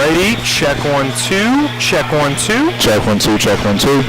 Alrighty, check 1 2, check 1 2. Check 1 2, check 1 2.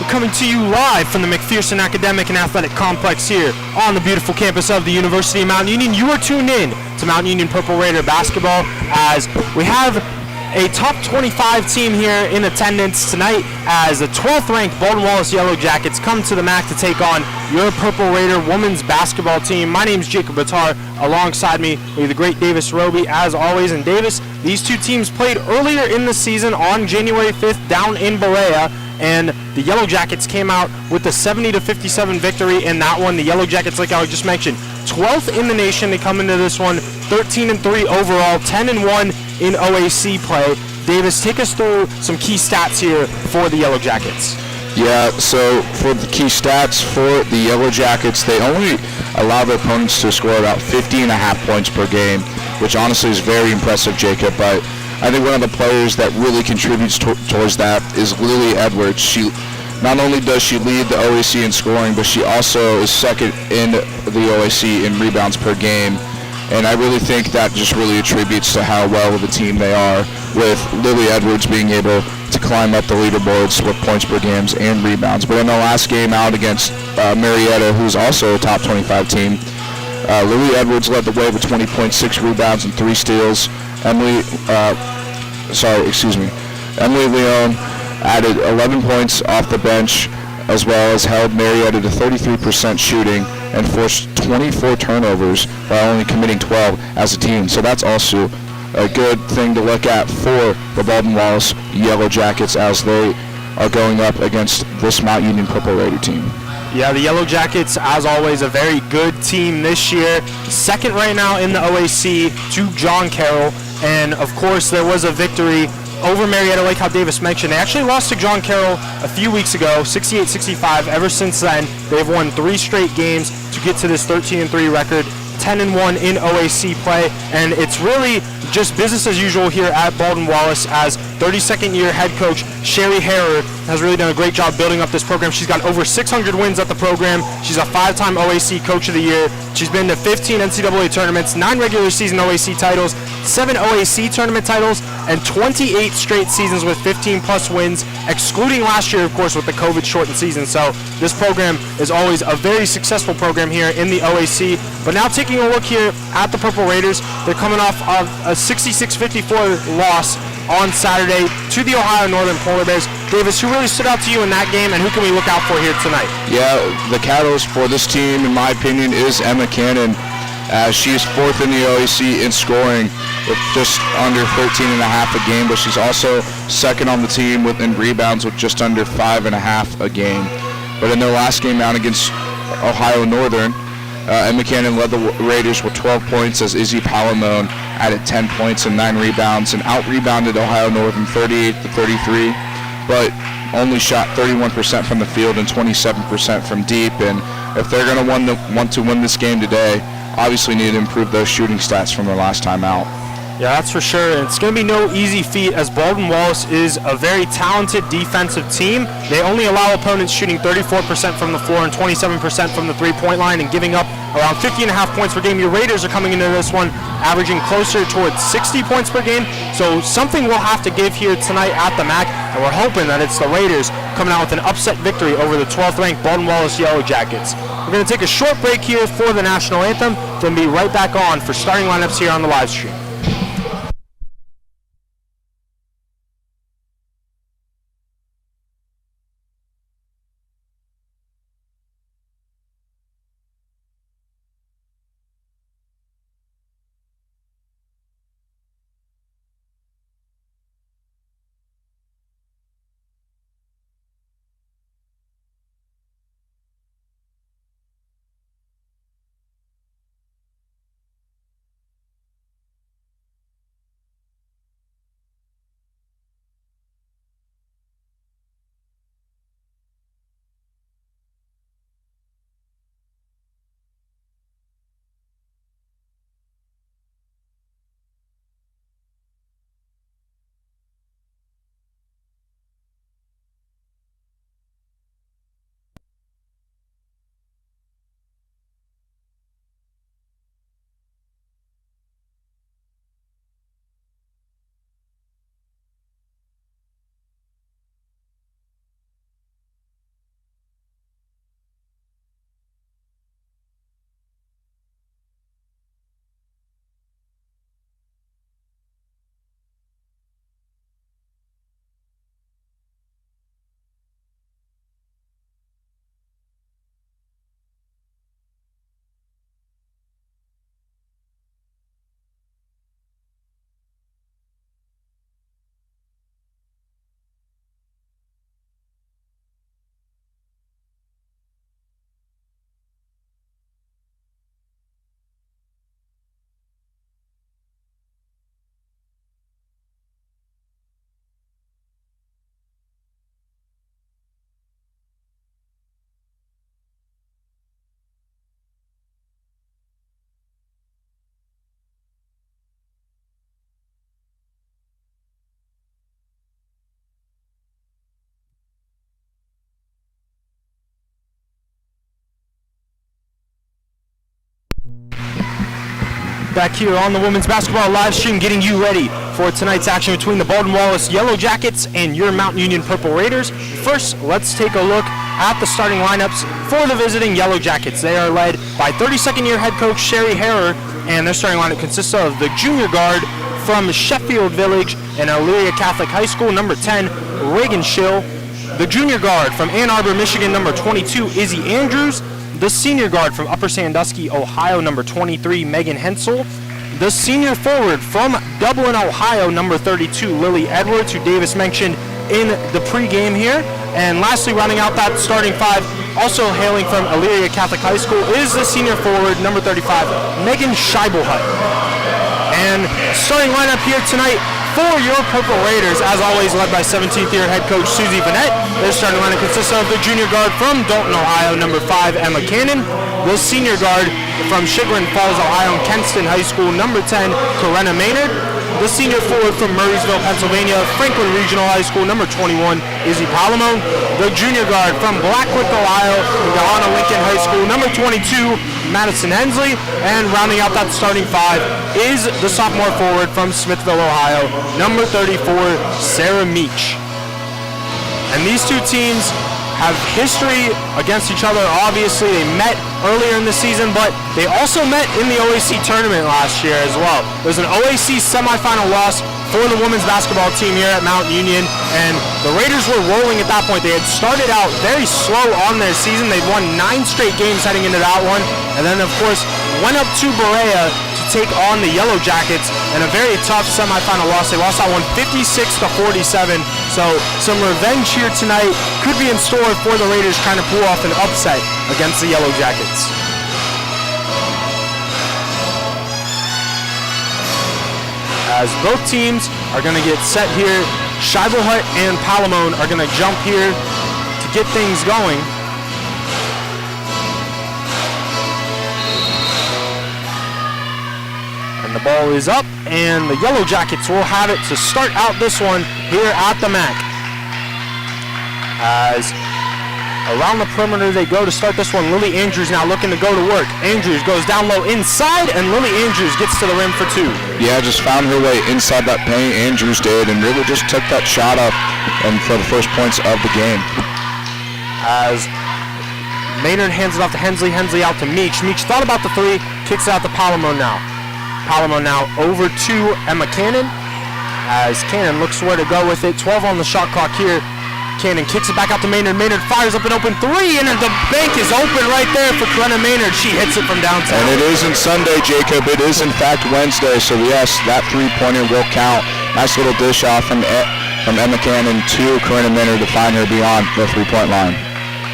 We're coming to you live from the McPherson Academic and Athletic Complex here on the beautiful campus of the University of Mount Union. You are tuned in to Mount Union Purple Raider basketball as we have a top 25 team here in attendance tonight as the 12th ranked Baldwin Wallace Yellow Jackets come to the MAC to take on your Purple Raider women's basketball team. My name is Jacob Batar. Alongside me, we have the great Davis Roby as always. And Davis, these two teams played earlier in the season on January 5th down in Berea, and the Yellow Jackets came out with a 70-57 victory in that one. The Yellow Jackets, like I just mentioned, 12th in the nation. They come into this one 13-3 overall, 10-1 in OAC play. Davis, take us through some key stats here for the Yellow Jackets. Yeah, so for the key stats for the Yellow Jackets, they only allow their opponents to score about 50.5 points per game, which honestly is very impressive, Jacob. But I think one of the players that really contributes towards that is Lily Edwards. She not only does she lead the OAC in scoring, but she also is second in the OAC in rebounds per game. And I really think that just really attributes to how well of a team they are, with Lily Edwards being able to climb up the leaderboards with points per games and rebounds. But in the last game out against Marietta, who's also a top 25 team, Lily Edwards led the way with 20.6 rebounds and 3 steals. Emily Leon added 11 points off the bench, as well as held Marietta to 33% shooting and forced 24 turnovers while only committing 12 as a team. So that's also a good thing to look at for the Baldwin Wallace Yellow Jackets as they are going up against this Mount Union Purple Raider team. Yeah, the Yellow Jackets, as always, a very good team this year. Second right now in the OAC to John Carroll. And, of course, there was a victory over Marietta, like how Davis mentioned. They actually lost to John Carroll a few weeks ago, 68-65. Ever since then, they've won 3 straight games to get to this 13-3 record, 10-1 in OAC play. And it's really just business as usual here at Baldwin Wallace, as 32nd year head coach Sherry Harrer has really done a great job building up this program. She's got over 600 wins at the program. She's a 5-time OAC Coach of the Year. She's been to 15 NCAA tournaments, 9 regular season OAC titles, 7 OAC tournament titles, and 28 straight seasons with 15-plus wins, excluding last year, of course, with the COVID-shortened season. So this program is always a very successful program here in the OAC. But now taking a look here at the Purple Raiders, they're coming off of a 66-54 loss on Saturday to the Ohio Northern Polar Bears. Davis, who really stood out to you in that game, and who can we look out for here tonight? Yeah, the catalyst for this team, in my opinion, is Emma Cannon. She is 4th in the OAC in scoring with just under 13.5 a game, but she's also 2nd on the team in rebounds with just under 5.5 a game. But in their last game out against Ohio Northern, Emma Cannon led the Raiders with 12 points as Izzy Palamone added 10 points and 9 rebounds and out-rebounded Ohio Northern 38-33, but only shot 31% from the field and 27% from deep. And if they're going to want to win this game today, obviously need to improve those shooting stats from their last time out. Yeah, that's for sure. And it's going to be no easy feat, as Baldwin Wallace is a very talented defensive team. They only allow opponents shooting 34% from the floor and 27% from the three-point line and giving up around 50.5 points per game. Your Raiders are coming into this one averaging closer towards 60 points per game. So something we'll have to give here tonight at the MAC, and we're hoping that it's the Raiders coming out with an upset victory over the 12th ranked Baldwin Wallace Yellow Jackets. We're going to take a short break here for the national anthem, then be right back on for starting lineups here on the live stream. back here on the women's basketball live stream, getting you ready for tonight's action between the Baldwin Wallace Yellow Jackets and your Mount Union Purple Raiders. First, let's take a look at the starting lineups for the visiting Yellow Jackets. They are led by 32nd-year head coach Sherry Harrer, and their starting lineup consists of the junior guard from Sheffield Village and Elyria Catholic High School, number 10, Reagan Schill. The junior guard from Ann Arbor, Michigan, number 22, Izzy Andrews. The senior guard from Upper Sandusky, Ohio, number 23, Megan Hensel. The senior forward from Dublin, Ohio, number 32, Lily Edwards, who Davis mentioned in the pregame here. And lastly, rounding out that starting five, also hailing from Elyria Catholic High School, is the senior forward, number 35, Megan Scheibelhut. And starting lineup here tonight for your Purple Raiders, as always, led by 17th-year head coach Susie Vanette. Their starting lineup consists of the junior guard from Dalton, Ohio, number 5, Emma Cannon. The senior guard from Chagrin Falls, Ohio, and Kenston High School, number 10, Corinna Maynard. The senior forward from Murraysville, Pennsylvania, Franklin Regional High School, number 21, Izzy Palamone. The junior guard from Blackwick, Ohio, Johanna Lincoln High School, number 22, Madison Hensley. And rounding out that starting five is the sophomore forward from Smithville, Ohio, number 34, Sarah Meach. And these two teams have history against each other. Obviously, they met earlier in the season, but they also met in the OAC tournament last year as well. There's an OAC semifinal loss for the women's basketball team here at Mount Union, and the Raiders were rolling at that point. They had started out very slow on their season. They'd won 9 straight games heading into that one, and then, of course, went up to Berea to take on the Yellow Jackets in a very tough semifinal loss. They lost that one 56-47, so some revenge here tonight could be in store for the Raiders trying to pull off an upset against the Yellow Jackets. As both teams are going to get set here, Scheibelhut and Palamone are going to jump here to get things going. And the ball is up, and the Yellow Jackets will have it to start out this one here at the MAC. As around the perimeter they go to start this one. Lily Andrews now looking to go to work. Andrews goes down low inside, and Lily Andrews gets to the rim for 2. Yeah, just found her way inside that paint, Andrews did, and really just took that shot up and for the first points of the game. As Maynard hands it off to Hensley, Hensley out to Meach. Meach thought about the 3, kicks it out to Palamone now. Palamone now over to Emma Cannon, as Cannon looks where to go with it. 12 on the shot clock here. Cannon kicks it back out to Maynard. Maynard fires up an open 3, and the bank is open right there for Corinna Maynard. She hits it from downtown. And it isn't Sunday, Jacob. It is, in fact, Wednesday. So, yes, that three-pointer will count. Nice little dish off from Emma Cannon to Corinna Maynard to find her beyond the three-point line.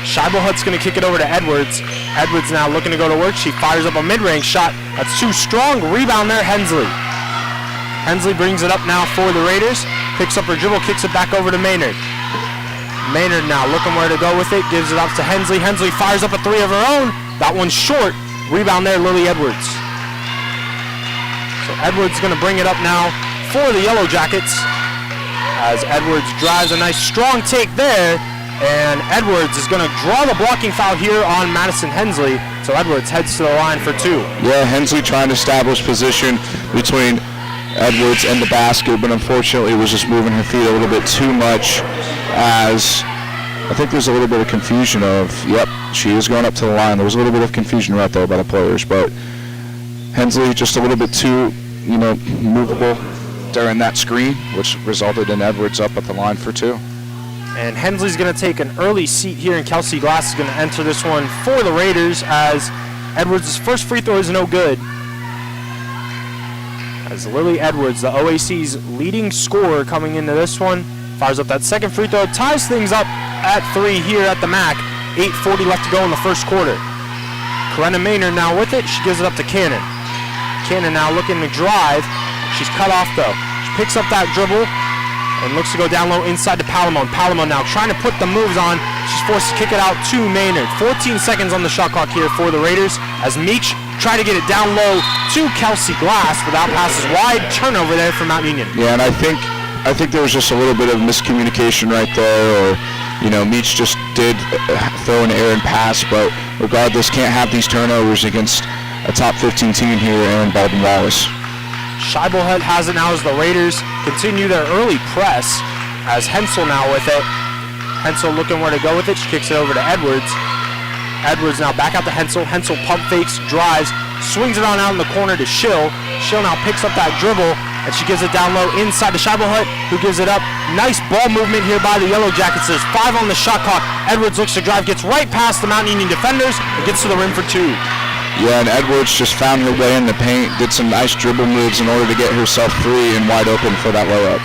Scheibelhut's going to kick it over to Edwards. Edwards now looking to go to work. She fires up a mid-range shot. That's too strong. Rebound there, Hensley. Hensley brings it up now for the Raiders. Picks up her dribble, kicks it back over to Maynard. Maynard now looking where to go with it. Gives it up to Hensley. Hensley fires up a 3 of her own. That one's short. Rebound there, Lily Edwards. So Edwards going to bring it up now for the Yellow Jackets. As Edwards drives a nice strong take there. And Edwards is going to draw the blocking foul here on Madison Hensley. So Edwards heads to the line for 2. Yeah, Hensley trying to establish position between Edwards and the basket, but unfortunately was just moving her feet a little bit too much, as I think there's a little bit of confusion of, yep, she is going up to the line. There was a little bit of confusion right there by the players, but Hensley just a little bit too, movable during that screen, which resulted in Edwards up at the line for 2. And Hensley's going to take an early seat here, and Kelsey Glass is going to enter this one for the Raiders, as Edwards' first free throw is no good. As Lily Edwards, the OAC's leading scorer coming into this one, fires up that second free throw, ties things up at 3 here at the MAC. 8:40 left to go in the first quarter. Corinna Maynard now with it. She gives it up to Cannon. Cannon now looking to drive. She's cut off though. She picks up that dribble and looks to go down low inside to Palamone. Palamone now trying to put the moves on. She's forced to kick it out to Maynard. 14 seconds on the shot clock here for the Raiders, as Meach tried to get it down low to Kelsey Glass, but that pass is wide. Turnover there for Mount Union. Yeah, and I think there was just a little bit of miscommunication right there, or Meach just did throw an errant pass, but regardless, can't have these turnovers against a top 15 team here in Baldwin Wallace. Scheibelhut has it now as the Raiders continue their early press, as Hensel now with it. Hensel looking where to go with it. She kicks it over to Edwards. Edwards now back out to Hensel. Hensel pump fakes, drives, swings it on out in the corner to Schill. Schill now picks up that dribble, and she gives it down low inside to Scheibelhut, who gives it up. Nice ball movement here by the Yellow Jackets. There's 5 on the shot clock. Edwards looks to drive, gets right past the Mount Union defenders, and gets to the rim for 2. Yeah, and Edwards just found her way in the paint, did some nice dribble moves in order to get herself free and wide open for that layup.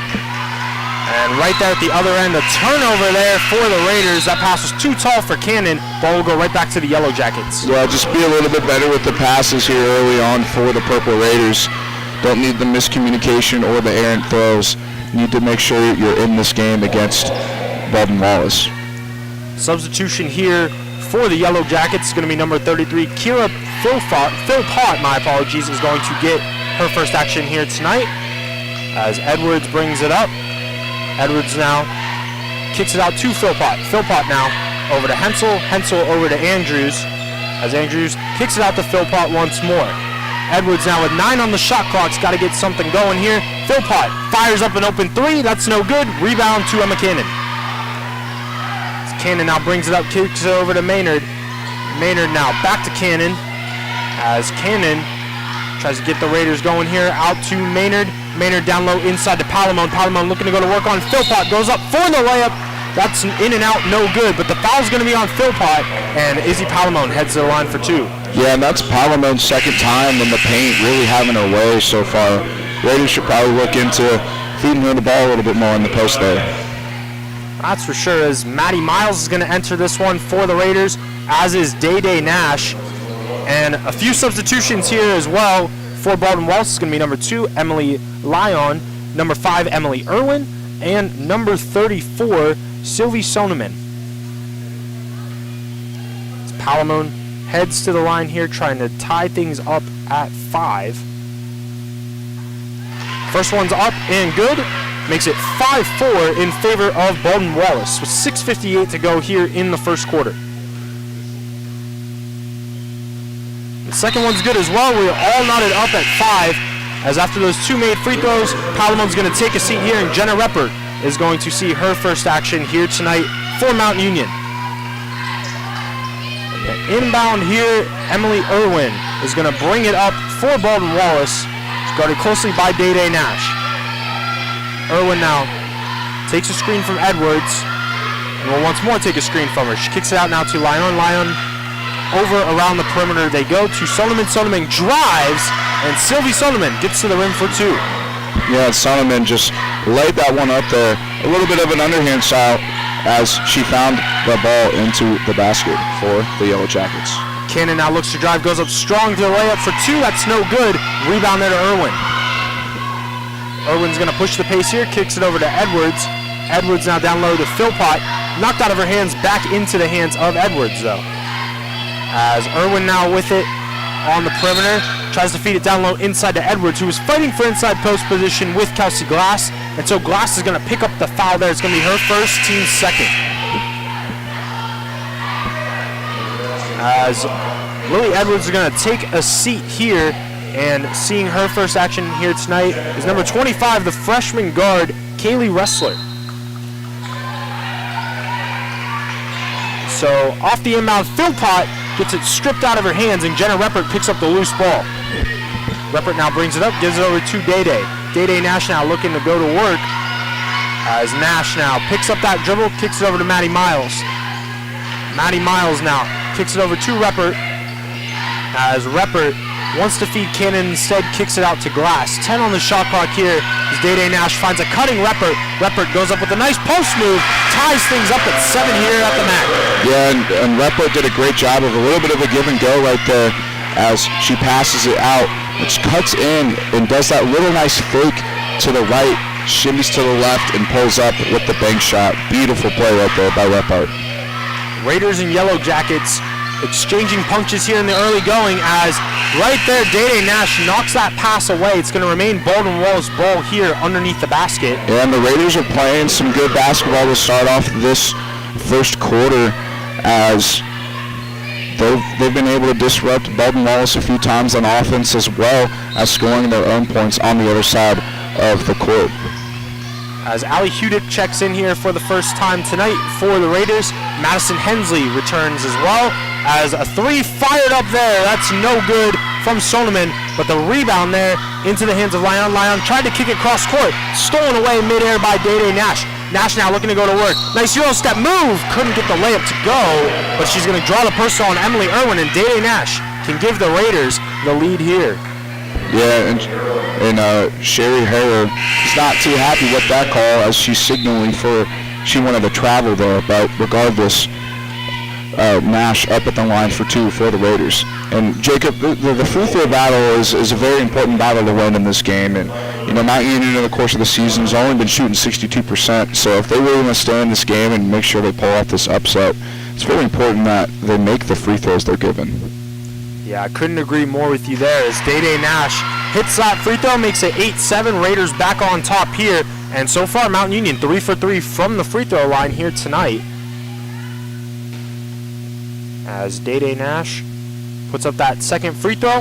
And right there at the other end, a turnover there for the Raiders. That pass was too tall for Cannon. Ball will go right back to the Yellow Jackets. Yeah, just be a little bit better with the passes here early on for the Purple Raiders. Don't need the miscommunication or the errant throws. Need to make sure you're in this game against Baldwin Wallace. Substitution here for the Yellow Jackets is going to be number 33, Kira Philpott, my apologies, is going to get her first action here tonight as Edwards brings it up. Edwards now kicks it out to Philpott. Philpott now over to Hensel. Hensel over to Andrews as Andrews kicks it out to Philpott once more. Edwards now with 9 on the shot clock's got to get something going here. Philpott fires up an open 3. That's no good. Rebound to Emma Cannon. Cannon now brings it up, kicks it over to Maynard. Maynard now back to Cannon as Cannon tries to get the Raiders going here. Out to Maynard. Maynard down low inside to Palamone. Palamone looking to go to work on Philpott. Goes up for the layup. That's in and out, no good. But the foul's going to be on Philpott, and Izzy Palamone heads to the line for 2. Yeah, and that's Palamone's second time in the paint, really having her way so far. Raiders should probably look into feeding her the ball a little bit more in the post there. That's for sure, as Maddie Miles is going to enter this one for the Raiders, as is Day Nash. And a few substitutions here as well for Baldwin Wallace. Is going to be number 2, Emily Lyon, number 5, Emily Irwin, and number 34, Sylvie Soneman. As Palamone heads to the line here, trying to tie things up at 5. First one's up and good. Makes it 5-4 in favor of Baldwin Wallace with 6:58 to go here in the first quarter. The second one's good as well. We're all knotted up at 5, as after those 2 made free throws, Palamone's going to take a seat here, and Jenna Reppert is going to see her first action here tonight for Mount Union. Inbound here, Emily Irwin is going to bring it up for Baldwin Wallace. She's guarded closely by Day Nash. Irwin now takes a screen from Edwards and will once more take a screen from her. She kicks it out now to Lyon. Lyon over around the perimeter they go to Soneman. Soneman drives, and Sylvie Soneman gets to the rim for 2. Yeah, Soneman just laid that one up there. A little bit of an underhand style as she found the ball into the basket for the Yellow Jackets. Cannon now looks to drive, goes up strong to the layup for 2. That's no good. Rebound there to Irwin. Irwin's going to push the pace here, kicks it over to Edwards. Edwards now down low to Philpott. Knocked out of her hands, back into the hands of Edwards, though. As Irwin now with it on the perimeter, tries to feed it down low inside to Edwards, who is fighting for inside post position with Kelsey Glass. And so Glass is going to pick up the foul there. It's going to be her first, team's second. As Lily Edwards is going to take a seat here, and seeing her first action here tonight is number 25, the freshman guard, Kaylee Ressler. So off the inbound, Philpott gets it stripped out of her hands, and Jenna Reppert picks up the loose ball. Reppert now brings it up, gives it over to Day. Day Nash now looking to go to work, as Nash now picks up that dribble, kicks it over to Maddie Miles. Maddie Miles now kicks it over to Reppert, as Reppert wants to feed Cannon, instead kicks it out to Glass. 10 on the shot clock here as Day Nash finds a cutting Reppert. Reppert goes up with a nice post move, ties things up at 7 here at the mat. Yeah, and Reppert did a great job of a little bit of a give and go right there as she passes it out, which cuts in and does that little nice fake to the right, shimmies to the left, and pulls up with the bank shot. Beautiful play right there by Reppert. Raiders and Yellow Jackets exchanging punches here in the early going, as right there Day Nash knocks that pass away. It's going to remain Baldwin Wallace ball here underneath the basket. Yeah, and the Raiders are playing some good basketball to start off this first quarter, as they've been able to disrupt Baldwin Wallace a few times on offense, as well as scoring their own points on the other side of the court. As Allie Hudick checks in here for the first time tonight for the Raiders, Madison Hensley returns as well, as a three fired up there. That's no good from Solomon, but the rebound there into the hands of Lyon. Lyon tried to kick it cross court, stolen away midair by Day Nash. Nash now looking to go to work. Nice Euro step move, couldn't get the layup to go, but she's going to draw the personal on Emily Irwin, and Day Nash can give the Raiders the lead here. Yeah, and Sherry Harrow is not too happy with that call, as she's signaling for she wanted to travel there, but regardless, Nash up at the line for two for the Raiders. And Jacob, the free throw battle is a very important battle to win in this game. And Mount Union in the course of the season has only been shooting 62%. So if they really want to stay in this game and make sure they pull off this upset, it's very important that they make the free throws they're given. Yeah, I couldn't agree more with you there, as Day Nash hits that free throw, makes it 8-7. Raiders back on top here. And so far, Mount Union 3 for 3 from the free throw line here tonight, as Day Nash puts up that second free throw.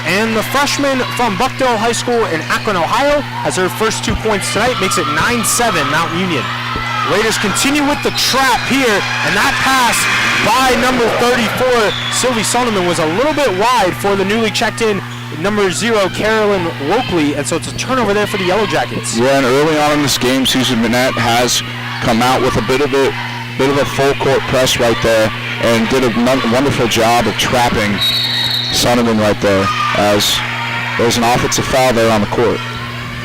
And the freshman from Buckdale High School in Akron, Ohio, has her first 2 points tonight, makes it 9-7 Mount Union. Raiders continue with the trap here, and that pass by number 34, Sylvie Solomon, was a little bit wide for the newly checked in number 0, Carolyn Wokley, and so it's a turnover there for the Yellow Jackets. Yeah, and early on in this game, Susan Minette has come out with a bit of a full court press right there, and did a wonderful job of trapping Solomon right there, as there's an offensive foul there on the court.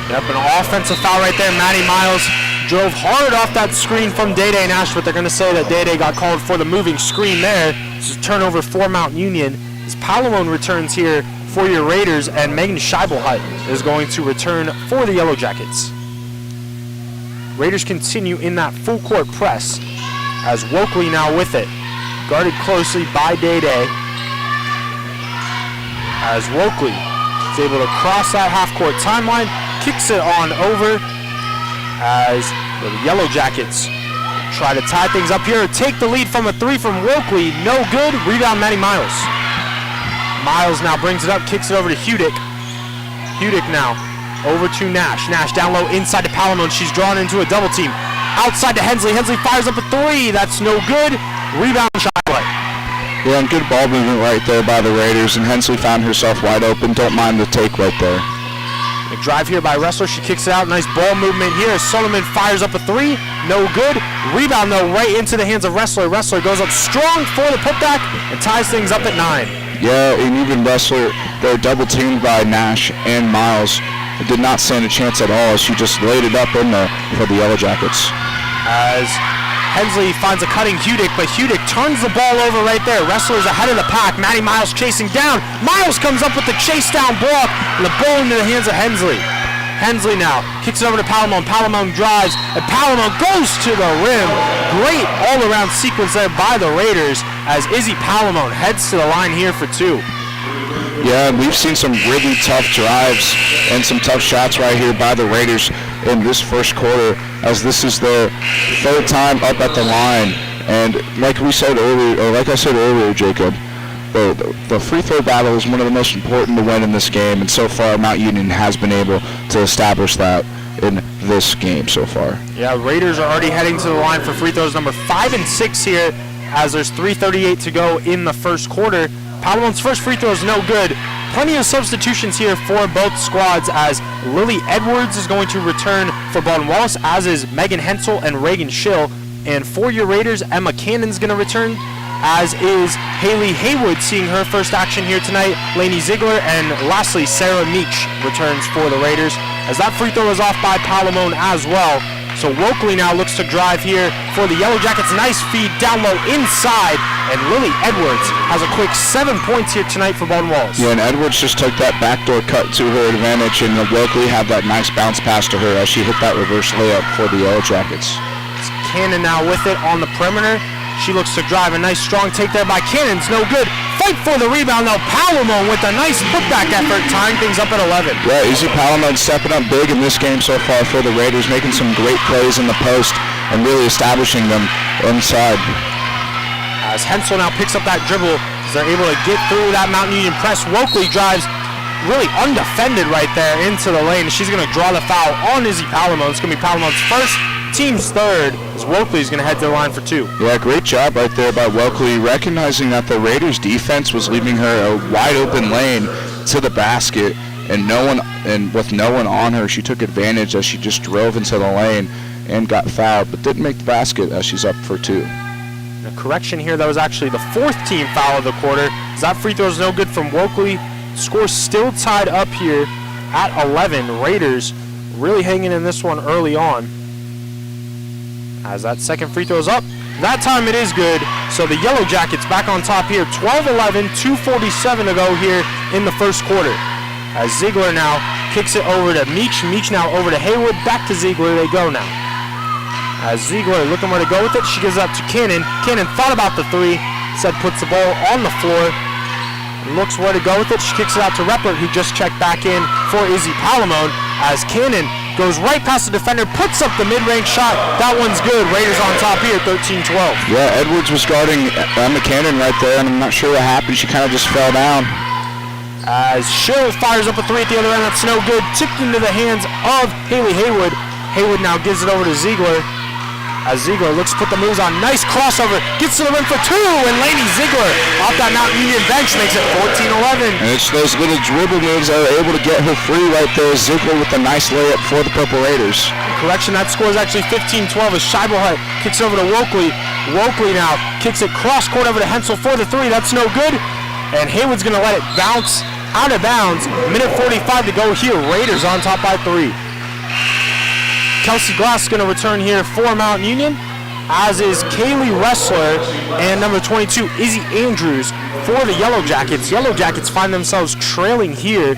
Yep, an offensive foul right there. Maddie Miles drove hard off that screen from Day Nash, but they're going to say that Day got called for the moving screen there. This is a turnover for Mount Union. As Palamone returns here for your Raiders, and Megan Scheibelhut is going to return for the Yellow Jackets. Raiders continue in that full court press, as Wokley now with it, guarded closely by Day. As Wokley is able to cross that half-court timeline, kicks it on over, as the Yellow Jackets try to tie things up here, take the lead from a three from Wokley, no good, rebound Maddie Miles. Miles now brings it up, kicks it over to Hudick. Hudick now over to Nash. Nash down low inside to Palamone, she's drawn into a double team. Outside to Hensley, Hensley fires up a three, that's no good, rebound Scheibelhut. Yeah, and good ball movement right there by the Raiders, and Hensley found herself wide open. Don't mind the take right there. A drive here by Ressler, she kicks it out, nice ball movement here. Solomon fires up a three, no good. Rebound though right into the hands of Ressler. Ressler goes up strong for the putback and ties things up at 9. Yeah, and even Ressler, they're double teamed by Nash and Miles. It did not stand a chance at all, as she just laid it up in there for the Yellow Jackets. As Hensley finds a cutting Hudick, but Hudick turns the ball over right there. Ressler's ahead of the pack. Maddie Miles chasing down. Miles comes up with the chase down block, and the ball into the hands of Hensley. Hensley now kicks it over to Palamone. Palamone drives, and Palamone goes to the rim. Great all-around sequence there by the Raiders, as Izzy Palamone heads to the line here for two. Yeah, we've seen some really tough drives and some tough shots right here by the Raiders in this first quarter, as this is their third time up at the line. And like I said earlier, Jacob, the free throw battle is one of the most important to win in this game, and so far Mount Union has been able to establish that in this game so far. Yeah, Raiders are already heading to the line for free throws number 5 and 6 here, as there's 3:38 to go in the first quarter. Palamone's first free throw is no good. Plenty of substitutions here for both squads, as Lily Edwards is going to return for Baldwin Wallace, as is Megan Hensel and Reagan Schill. And for your Raiders, Emma Cannon's going to return, as is Haley Haywood seeing her first action here tonight. Lainey Ziegler, and lastly, Sarah Meach returns for the Raiders, as that free throw is off by Palamone as well. So Wokley now looks to drive here for the Yellow Jackets. Nice feed down low inside, and Lily Edwards has a quick 7 points here tonight for Baldwin Wallace. Yeah, and Edwards just took that backdoor cut to her advantage, and Wokley had that nice bounce pass to her as she hit that reverse layup for the Yellow Jackets. It's Cannon now with it on the perimeter. She looks to drive, a nice strong take there by Cannon. It's no good. Fight for the rebound though. Palamone with a nice putback effort, tying things up at 11. Yeah, Izzy Palamone stepping up big in this game so far for the Raiders, making some great plays in the post and really establishing them inside. As Hensel now picks up that dribble, as they're able to get through that Mount Union press. Woakley drives really undefended right there into the lane. She's going to draw the foul on Izzy Palamone. It's going to be Palamone's first, team's third, as Woakley's going to head to the line for 2. Yeah, great job right there by Woakley, recognizing that the Raiders' defense was leaving her a wide open lane to the basket, and with no one on her, she took advantage as she just drove into the lane and got fouled, but didn't make the basket as she's up for 2. A correction here, that was actually the 4th team foul of the quarter. As that free throw is no good from Woakley. Score still tied up here at 11. Raiders really hanging in this one early on. As that second free throw is up, that time it is good. So the Yellow Jackets back on top here. 12-11, 2:47 to go here in the first quarter. As Ziegler now kicks it over to Meach. Meach now over to Haywood. Back to Ziegler they go now. As Ziegler looking where to go with it, she gives it up to Cannon. Cannon thought about the 3, said puts the ball on the floor. Looks where to go with it. She kicks it out to Reppert, who just checked back in for Izzy Palamone. As Cannon goes right past the defender, puts up the mid-range shot. That one's good. Raiders on top here, 13-12. Yeah, Edwards was guarding Emma Cannon right there, and I'm not sure what happened. She kind of just fell down. As Schill fires up a 3 at the other end, that's no good. Tipped into the hands of Haley Haywood. Haywood now gives it over to Ziegler. As Ziegler looks to put the moves on. Nice crossover. Gets to the rim for 2. And Lainey Ziegler off that Mount Union bench makes it 14-11. And it's those little dribble moves that are able to get her free right there. Ziegler with a nice layup for the Purple Raiders. Correction, that score is actually 15-12 as Scheibelhut kicks over to Woakley. Woakley now kicks it cross court over to Hensel for the 3. That's no good. And Haywood's going to let it bounce out of bounds. Minute 45 to go here. Raiders on top by 3. Kelsey Glass is going to return here for Mount Union, as is Kaylee Ressler and number 22, Izzy Andrews for the Yellow Jackets. Yellow Jackets find themselves trailing here,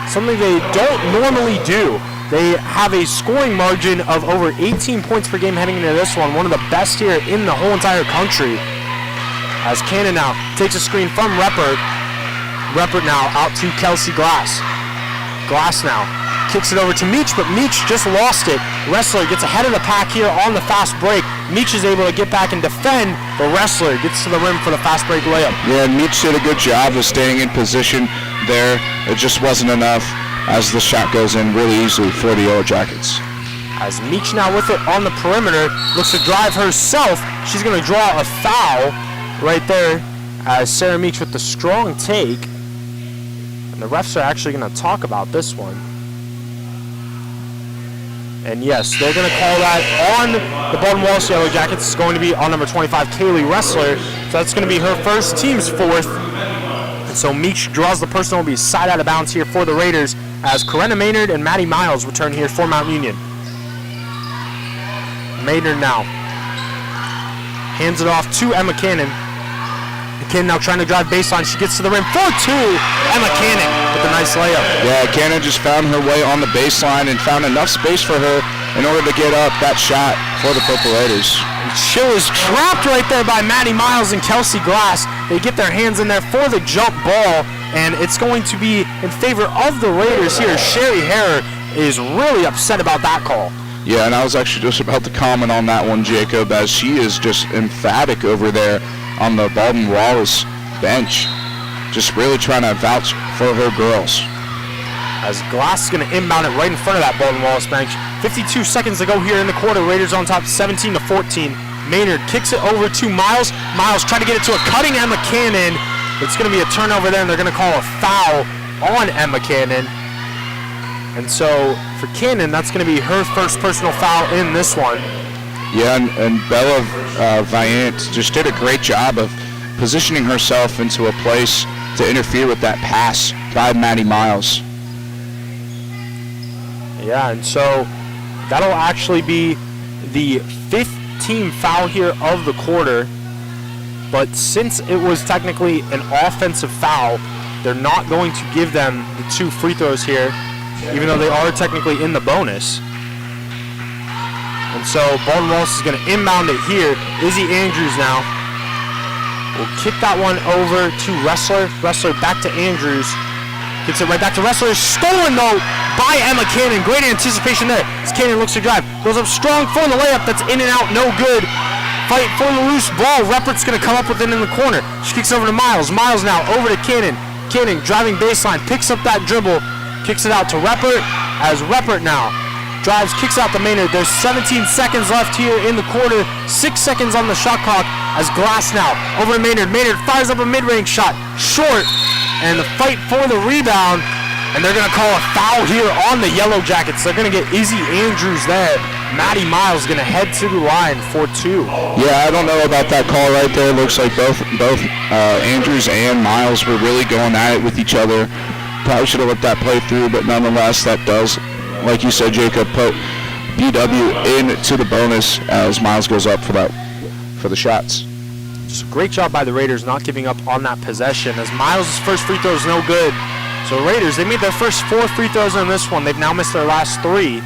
something they don't normally do. They have a scoring margin of over 18 points per game heading into this one of the best here in the whole entire country. As Cannon now takes a screen from Reppert. Reppert now out to Kelsey Glass. Glass now kicks it over to Meach, but Meach just lost it. Ressler gets ahead of the pack here on the fast break. Meach is able to get back and defend, but Ressler gets to the rim for the fast break layup. Yeah, and Meach did a good job of staying in position there. It just wasn't enough as the shot goes in really easily for the Yellow Jackets. As Meach now with it on the perimeter, looks to drive herself. She's going to draw a foul right there as Sarah Meach with the strong take. And the refs are actually going to talk about this one. And yes, they're going to call that on the Baldwin Wallace Yellow Jackets. It's going to be on number 25, Kaylee Ressler. So that's going to be her first, team's 4th. And so Meach draws the personal, will be side out of bounds here for the Raiders as Corinna Maynard and Maddie Miles return here for Mount Union. Maynard now hands it off to Emma Cannon. Cannon now trying to drive baseline. She gets to the rim for 2. Emma Cannon with a nice layup. Yeah, Cannon just found her way on the baseline and found enough space for her in order to get up that shot for the Purple Raiders. Schill is trapped right there by Maddie Miles and Kelsey Glass. They get their hands in there for the jump ball, and it's going to be in favor of the Raiders here. Sherry Harrer is really upset about that call. Yeah, and I was actually just about to comment on that one, Jacob, as she is just emphatic over there on the Baldwin Wallace bench, just really trying to vouch for her girls. As Glass is going to inbound it right in front of that Baldwin Wallace bench. 52 seconds to go here in the quarter. Raiders on top 17-14. Maynard kicks it over to Miles. Miles trying to get it to a cutting Emma Cannon. It's going to be a turnover there, and they're going to call a foul on Emma Cannon. And so for Cannon, that's going to be her first personal foul in this one. Yeah, and Bella Viant just did a great job of positioning herself into a place to interfere with that pass by Maddie Miles. Yeah, and so that'll actually be the 5th team foul here of the quarter. But since it was technically an offensive foul, they're not going to give them the 2 free throws here, even though they are technically in the bonus. And so Baldwin Wallace is going to inbound it here. Izzy Andrews now will kick that one over to Ressler. Ressler back to Andrews. Gets it right back to Ressler. Stolen though by Emma Cannon. Great anticipation there as Cannon looks to drive. Goes up strong for the layup. That's in and out. No good. Fight for the loose ball. Reppert's going to come up with it in the corner. She kicks over to Miles. Miles now over to Cannon. Cannon driving baseline, picks up that dribble, kicks it out to Reppert, as Reppert now drives, kicks out to Maynard. There's 17 seconds left here in the quarter, 6 seconds on the shot clock, as Glass now over to Maynard. Maynard fires up a mid-range shot, short, and the fight for the rebound, and they're going to call a foul here on the Yellow Jackets. They're going to get Izzy Andrews there. Maddie Miles going to head to the line for 2. Yeah, I don't know about that call right there. Looks like both Andrews and Miles were really going at it with each other. Probably should have let that play through, but nonetheless, that does, like you said, Jacob, put BW into the bonus as Miles goes up for the shots. Just a great job by the Raiders not giving up on that possession, as Miles' first free throw is no good. So Raiders, they made their first 4 free throws in this one. They've now missed their last 3.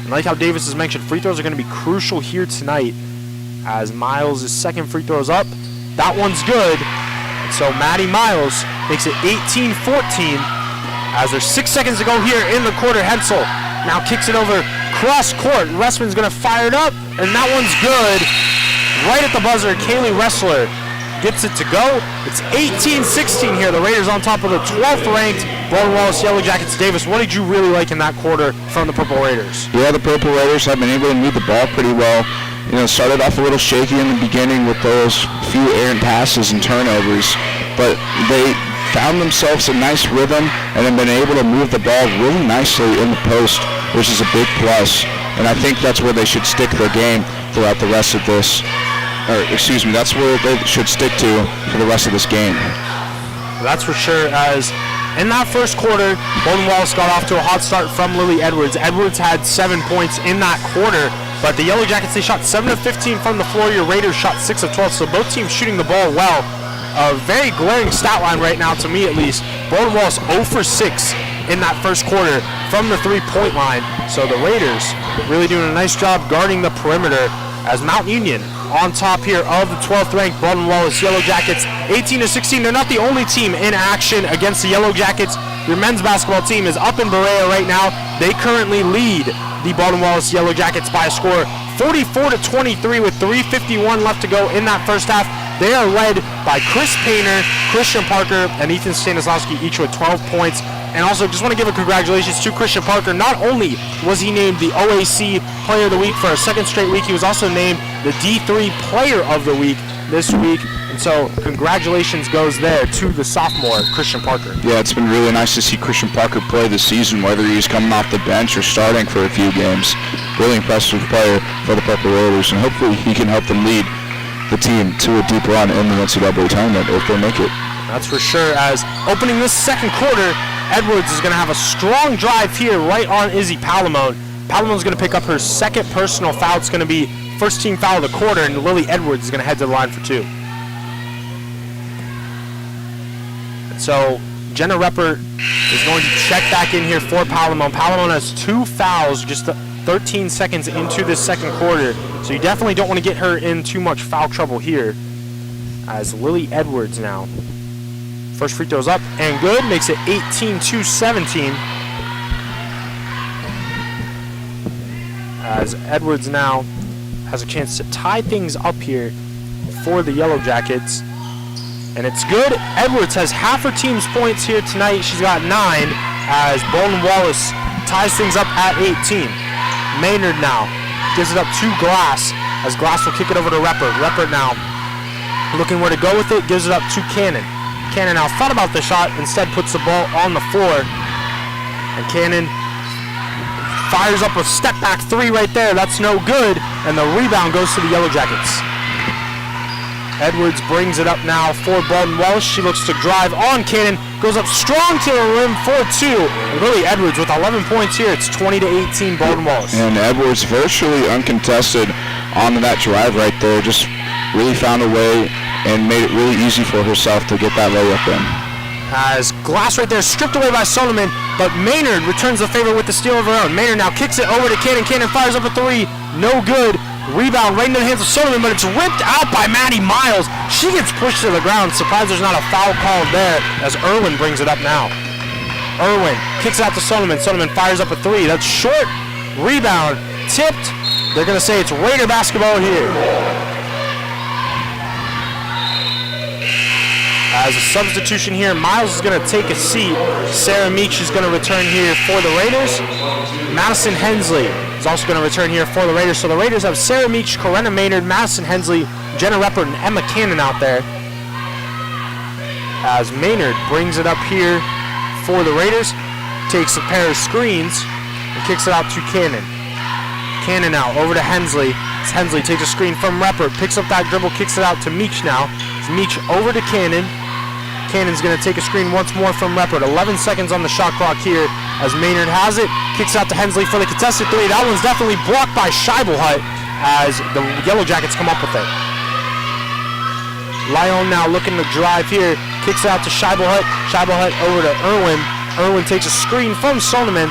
And like how Davis has mentioned, free throws are going to be crucial here tonight, as Miles' second free throw is up. That one's good. And so Maddie Miles makes it 18-14, as there's 6 seconds to go here in the quarter. Hensel now kicks it over cross court. Ressman's going to fire it up, and that one's good. Right at the buzzer, Kaylee Ressler gets it to go. It's 18-16 here. The Raiders on top of the 12th ranked Baldwin Wallace Yellow Jackets. Davis, what did you really like in that quarter from the Purple Raiders? Yeah, the Purple Raiders have been able to move the ball pretty well. You know, started off a little shaky in the beginning with those few errant passes and turnovers, but they found themselves a nice rhythm and have been able to move the ball really nicely in the post, which is a big plus. And I think that's where they should stick their game throughout the rest of this. That's where they should stick to for the rest of this game. That's for sure, as in that first quarter, Baldwin Wallace got off to a hot start from Lily Edwards. Edwards had 7 points in that quarter, but the Yellow Jackets, they shot 7 of 15 from the floor. Your Raiders shot 6 of 12, so both teams shooting the ball well. A very glaring stat line right now, to me at least. Baldwin Wallace 0 for 6 in that first quarter from the three-point line. So the Raiders really doing a nice job guarding the perimeter, as Mount Union on top here of the 12th ranked Baldwin Wallace Yellow Jackets, 18-16. They're not the only team in action against the Yellow Jackets. Your men's basketball team is up in Berea right now. They currently lead the Baldwin Wallace Yellow Jackets by a score 44-23 with 3:51 left to go in that first half. They are led by Chris Painter, Christian Parker, and Ethan Stanislawski, each with 12 points. And also, just want to give a congratulations to Christian Parker. Not only was he named the OAC Player of the Week for a second straight week, he was also named the D3 Player of the Week this week. And so, congratulations goes there to the sophomore, Christian Parker. Yeah, it's been really nice to see Christian Parker play this season, whether he's coming off the bench or starting for a few games. Really impressive player for the Purple Raiders, and hopefully he can help them lead the team to a deep run in the NCAA tournament if they make it. That's for sure, as opening this second quarter, Edwards is going to have a strong drive here right on Izzy Palamone. Palamone's going to pick up her second personal foul. It's going to be first team foul of the quarter, and Lily Edwards is going to head to the line for 2. And so Jenna Reppert is going to check back in here for Palamone. Palamone has 2 fouls just 13 seconds into this second quarter, so you definitely don't want to get her in too much foul trouble here, as Lily Edwards now. First free throw's up and good, makes it 18-17. As Edwards now has a chance to tie things up here for the Yellow Jackets. And it's good. Edwards has half her team's points here tonight. She's got 9, as Baldwin Wallace ties things up at 18. Maynard now gives it up to Glass, as Glass will kick it over to Reppert. Reppert now looking where to go with it, gives it up to Cannon. Cannon now thought about the shot, instead puts the ball on the floor. And Cannon fires up a step back 3 right there. That's no good. And the rebound goes to the Yellow Jackets. Edwards brings it up now for Baldwin Wallace. She looks to drive on Cannon. Goes up strong to the rim for 2. And really Edwards with 11 points here. It's 20-18 Baldwin Wallace. And Edwards virtually uncontested on that drive right there. Just really found a way and made it really easy for herself to get that layup in. As Glass right there stripped away by Solomon, but Maynard returns the favor with the steal of her own. Maynard now kicks it over to Cannon. Cannon fires up a 3. No good. Rebound right into the hands of Solomon, but it's ripped out by Maddie Miles. She gets pushed to the ground. Surprised there's not a foul called there, as Irwin brings it up now. Irwin kicks it out to Solomon. Solomon fires up a 3. That's short. Rebound tipped. They're going to say it's Raider basketball here. As a substitution here, Miles is going to take a seat. Sarah Meach is going to return here for the Raiders. Madison Hensley is also going to return here for the Raiders. So the Raiders have Sarah Meach, Corinna Maynard, Madison Hensley, Jenna Reppert, and Emma Cannon out there. As Maynard brings it up here for the Raiders, takes a pair of screens and kicks it out to Cannon. Cannon now over to Hensley. As Hensley takes a screen from Reppert, picks up that dribble, kicks it out to Meach now. As Meach over to Cannon. Cannon's going to take a screen once more from Reppert. 11 seconds on the shot clock here as Maynard has it. Kicks out to Hensley for the contested three. That one's definitely blocked by Scheibelhut as the Yellow Jackets come up with it. Lyon now looking to drive here. Kicks out to Scheibelhut. Scheibelhut over to Irwin. Irwin takes a screen from Soneman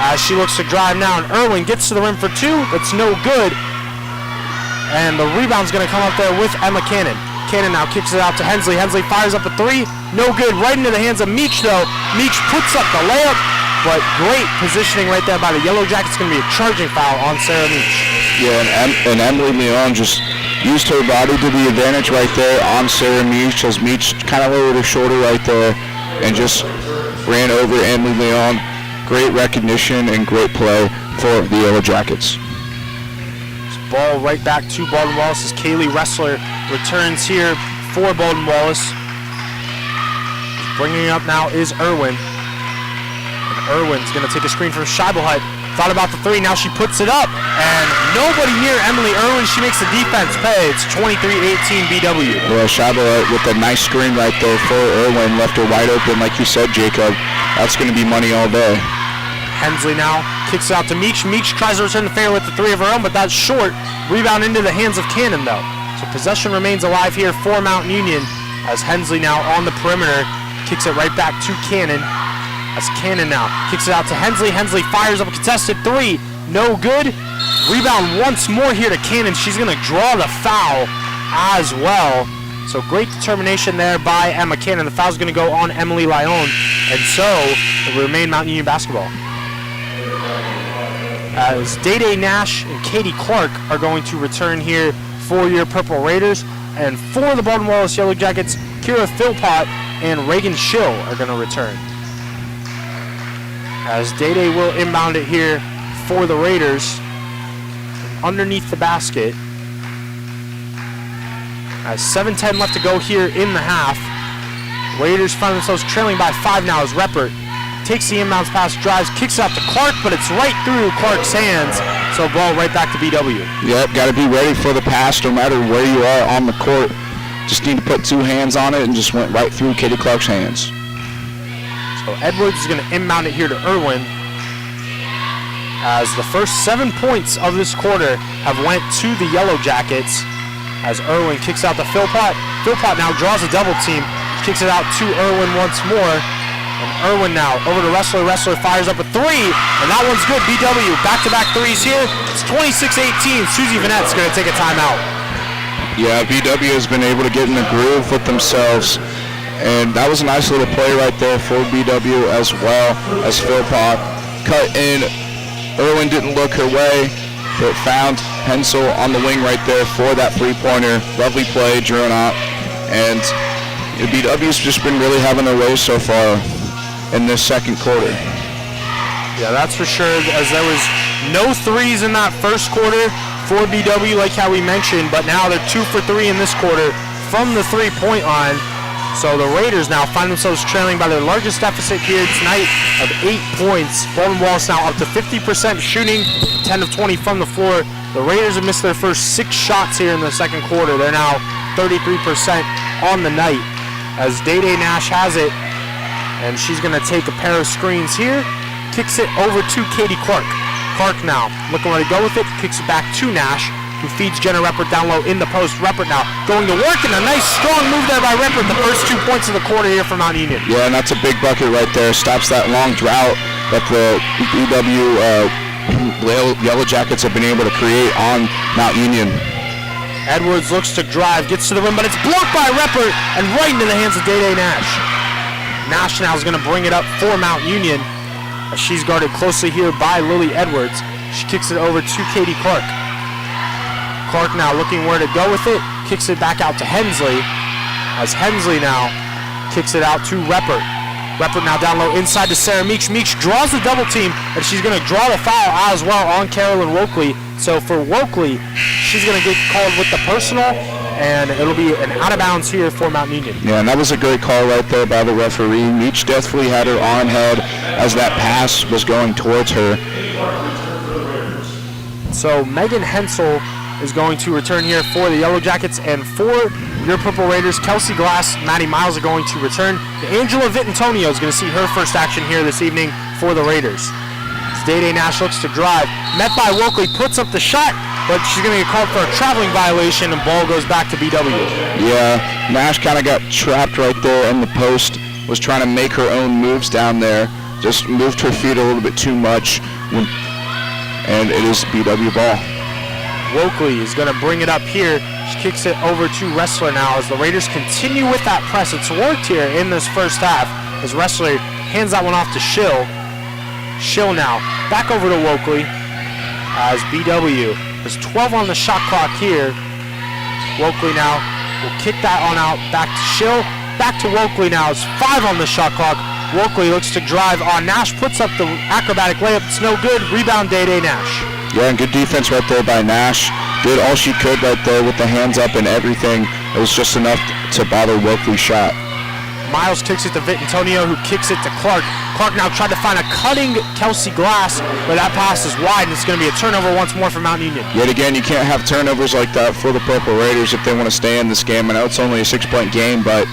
as she looks to drive now. And Irwin gets to the rim for two. That's no good. And the rebound's going to come up there with Emma Cannon. Cannon now kicks it out to Hensley. Hensley fires up a three. No good. Right into the hands of Meach, though. Meach puts up the layup, but great positioning right there by the Yellow Jackets. Going to be a charging foul on Sarah Meach. Yeah, and Emily Leon just used her body to the advantage right there on Sarah Meach, as Meach kind of lowered her shoulder right there and just ran over Emily Leon. Great recognition and great play for the Yellow Jackets. Ball right back to Baldwin Wallace as Kaylee Ressler returns here for Baldwin Wallace. Bringing it up now is Irwin. And Irwin's going to take a screen from Scheibelhut. Thought about the three, now she puts it up. And nobody near Emily Irwin. She makes the defense pay. It's 23-18 BW. Well, Scheibelhut with a nice screen right there for Irwin. Left her wide open, like you said, Jacob. That's going to be money all day. Hensley now kicks out to Meach. Meach tries to return the favor with the three of her own, but that's short. Rebound into the hands of Cannon, though. So possession remains alive here for Mountain Union as Hensley now on the perimeter kicks it right back to Cannon. As Cannon now kicks it out to Hensley. Hensley fires up a contested three. No good. Rebound once more here to Cannon. She's going to draw the foul as well. So great determination there by Emma Cannon. The foul's going to go on Emily Lyon. And so it will remain Mountain Union basketball. As Day-Day Nash and Katie Clark are going to return here for your Purple Raiders. And for the Baldwin Wallace Yellow Jackets, Kira Philpott and Reagan Schill are going to return. As Day-Day will inbound it here for the Raiders. Underneath the basket. As 7:10 left to go here in the half. Raiders find themselves trailing by 5 now as Reppert takes the inbounds pass, drives, kicks out to Clark, but it's right through Clark's hands. So ball right back to BW. Yep, got to be ready for the pass no matter where you are on the court. Just need to put two hands on it and just went right through Katie Clark's hands. So Edwards is going to inbound it here to Irwin. As the first 7 points of this quarter have went to the Yellow Jackets. As Irwin kicks out to Philpott. Philpott now draws a double team. Kicks it out to Irwin once more. And Irwin now over to Ressler. Ressler fires up a three, and that one's good. BW, back-to-back threes here. It's 26-18. Susie Vanette's going to take a timeout. Yeah, BW has been able to get in the groove with themselves, and that was a nice little play right there for BW as well as Philpott cut in. Irwin didn't look her way, but found Hensel on the wing right there for that three-pointer. Lovely play, drawn out, and BW's just been really having their way so far in this second quarter. Yeah, that's for sure, as there was no threes in that first quarter for BW, like how we mentioned, but now they're 2 for 3 in this quarter from the three-point line. So the Raiders now find themselves trailing by their largest deficit here tonight of 8 points. Baldwin Wallace now up to 50% shooting, 10 of 20 from the floor. The Raiders have missed their first 6 shots here in the second quarter. They're now 33% on the night as Day-Day Nash has it. And she's going to take a pair of screens here. Kicks it over to Katie Clark. Clark now looking where to go with it. Kicks it back to Nash, who feeds Jenna Reppert down low in the post. Reppert now going to work, and a nice strong move there by Reppert. The first 2 points of the quarter here for Mount Union. Yeah, and that's a big bucket right there. Stops that long drought that the BW Yellow Jackets have been able to create on Mount Union. Edwards looks to drive, gets to the rim, but it's blocked by Reppert and right into the hands of Day-Day Nash. Nash now is going to bring it up for Mount Union as she's guarded closely here by Lily Edwards. She kicks it over to Katie Clark. Clark now looking where to go with it, kicks it back out to Hensley as Hensley now kicks it out to Reppert. Reppert now down low inside to Sarah Meeks. Meeks draws the double team, and she's going to draw the foul as well on Carolyn Woakley. So for Woakley, she's going to get called with the personal, and it'll be an out of bounds here for Mount Union. Yeah, and that was a great call right there by the referee. Meeks definitely had her arm held as that pass was going towards her. So Megan Hensel is going to return here for the Yellow Jackets, and for your Purple Raiders, Kelsey Glass, Maddie Miles are going to return. Angela Vittantonio is going to see her first action here this evening for the Raiders. As Day Nash looks to drive, met by Woakley, puts up the shot, but she's going to get called for a traveling violation, and ball goes back to BW. Yeah, Nash kind of got trapped right there in the post, was trying to make her own moves down there, just moved her feet a little bit too much, and it is BW ball. Woakley is going to bring it up here. She kicks it over to Wrestler now as the Raiders continue with that press. It's worked here in this first half as Wrestler hands that one off to Schill. Schill now back over to Woakley as BW. There's 12 on the shot clock here. Woakley now will kick that on out back to Schill. Back to Woakley now. It's 5 on the shot clock. Woakley looks to drive on Nash, puts up the acrobatic layup. It's no good. Rebound Day Nash. Yeah, and good defense right there by Nash. Did all she could right there with the hands up and everything. It was just enough to bother Woakley's shot. Miles kicks it to Vittantonio, who kicks it to Clark. Clark now tried to find a cutting Kelsey Glass, but that pass is wide, and it's going to be a turnover once more for Mount Union. Yet again, you can't have turnovers like that for the Purple Raiders if they want to stay in this game. I know it's only a 6-point game, but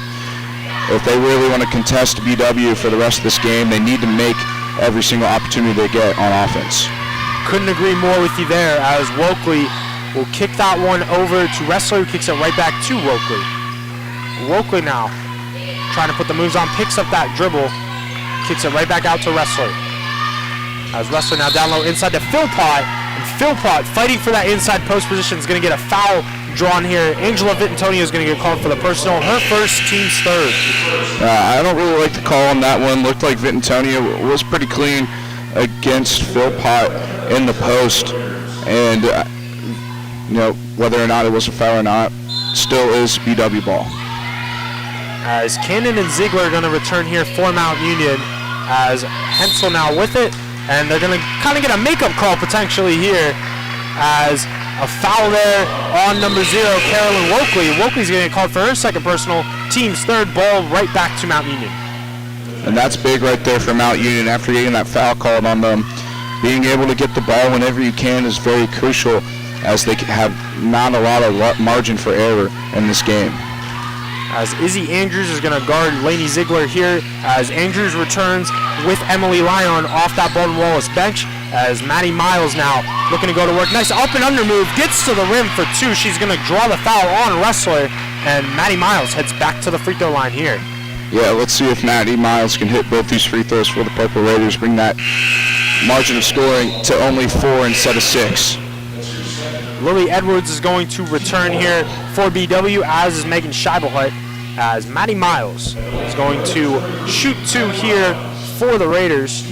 if they really want to contest BW for the rest of this game, they need to make every single opportunity they get on offense. Couldn't agree more with you there, as Woakley will kick that one over to Wrestler, who kicks it right back to Woakley. Woakley now trying to put the moves on, picks up that dribble, kicks it right back out to Wrestler. As Wrestler now down low inside to Philpott, and Philpott fighting for that inside post position is going to get a foul drawn here. Angela Vittantonio is going to get called for the personal, her first, team's third. I don't really like the call on that one. Looked like Vittantonio was pretty clean against Philpott in the post, and whether or not it was a foul or not, still is BW ball. As Cannon and Ziegler are going to return here for Mount Union, as Hensel now with it, and they're going to kind of get a makeup call potentially here, as a foul there on number 0, Carolyn Woakley. Woakley's going to get called for her second personal, team's third, ball right back to Mount Union. And that's big right there for Mount Union after getting that foul called on them. Being able to get the ball whenever you can is very crucial, as they have not a lot of margin for error in this game. As Izzy Andrews is going to guard Lainey Ziegler here, as Andrews returns with Emily Lyon off that Baldwin Wallace bench, as Maddie Miles now looking to go to work. Nice up and under move, gets to the rim for 2. She's going to draw the foul on Wrestler, and Maddie Miles heads back to the free throw line here. Yeah, let's see if Maddie Miles can hit both these free throws for the Purple Raiders, bring that margin of scoring to only 4 instead of 6. Lily Edwards is going to return here for BW, as is Megan Scheibelhut, as Maddie Miles is going to shoot 2 here for the Raiders,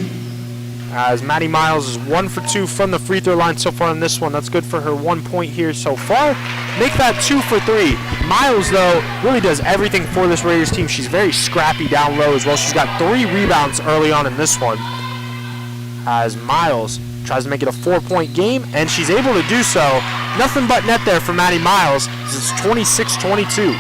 as Maddie Miles is 1 for 2 from the free throw line so far in this one. That's good for her 1 point here so far. Make that 2 for 3. Miles, though, really does everything for this Raiders team. She's very scrappy down low as well. She's got 3 rebounds early on in this one, as Miles tries to make it a 4-point game, and she's able to do so. Nothing but net there for Maddie Miles. It's 26-22.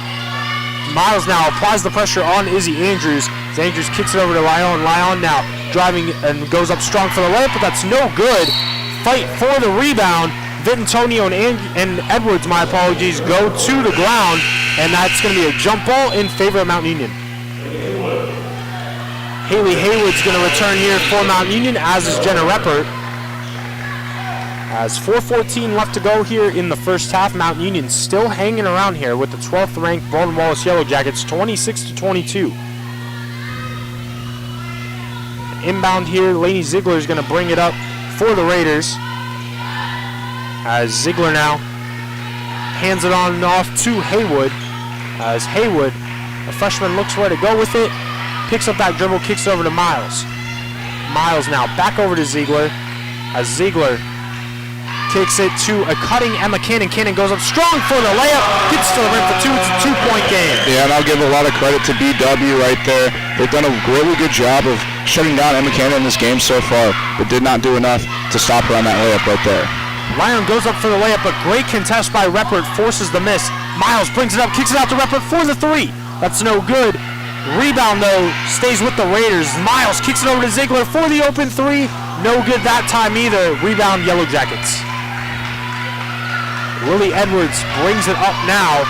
Miles now applies the pressure on Izzy Andrews. As Andrews kicks it over to Lyon. Lyon now driving and goes up strong for the layup, but that's no good. Fight for the rebound. Vittantonio and Edwards, my apologies, go to the ground, and that's going to be a jump ball in favor of Mount Union. Haley Haywood's going to return here for Mount Union, as is Jenna Reppert. As 4:14 left to go here in the first half, Mount Union still hanging around here with the 12th ranked Baldwin Wallace Yellow Jackets, 26-22. Inbound here, Lainey Ziegler is going to bring it up for the Raiders. As Ziegler now hands it on and off to Haywood. As Haywood, a freshman, looks where to go with it, picks up that dribble, kicks it over to Miles. Miles now back over to Ziegler, as Ziegler kicks it to a cutting Emma Cannon. Cannon goes up strong for the layup, gets to the rim for two. It's a 2-point game. Yeah, and I'll give a lot of credit to BW right there. They've done a really good job of shutting down Emma Cannon in this game so far, but did not do enough to stop her on that layup right there. Lyon goes up for the layup, but great contest by Reppert, forces the miss. Miles brings it up, kicks it out to Reppert for the three. That's no good. Rebound, though, stays with the Raiders. Miles kicks it over to Ziegler for the open three. No good that time either. Rebound, Yellow Jackets. Willie Edwards brings it up now,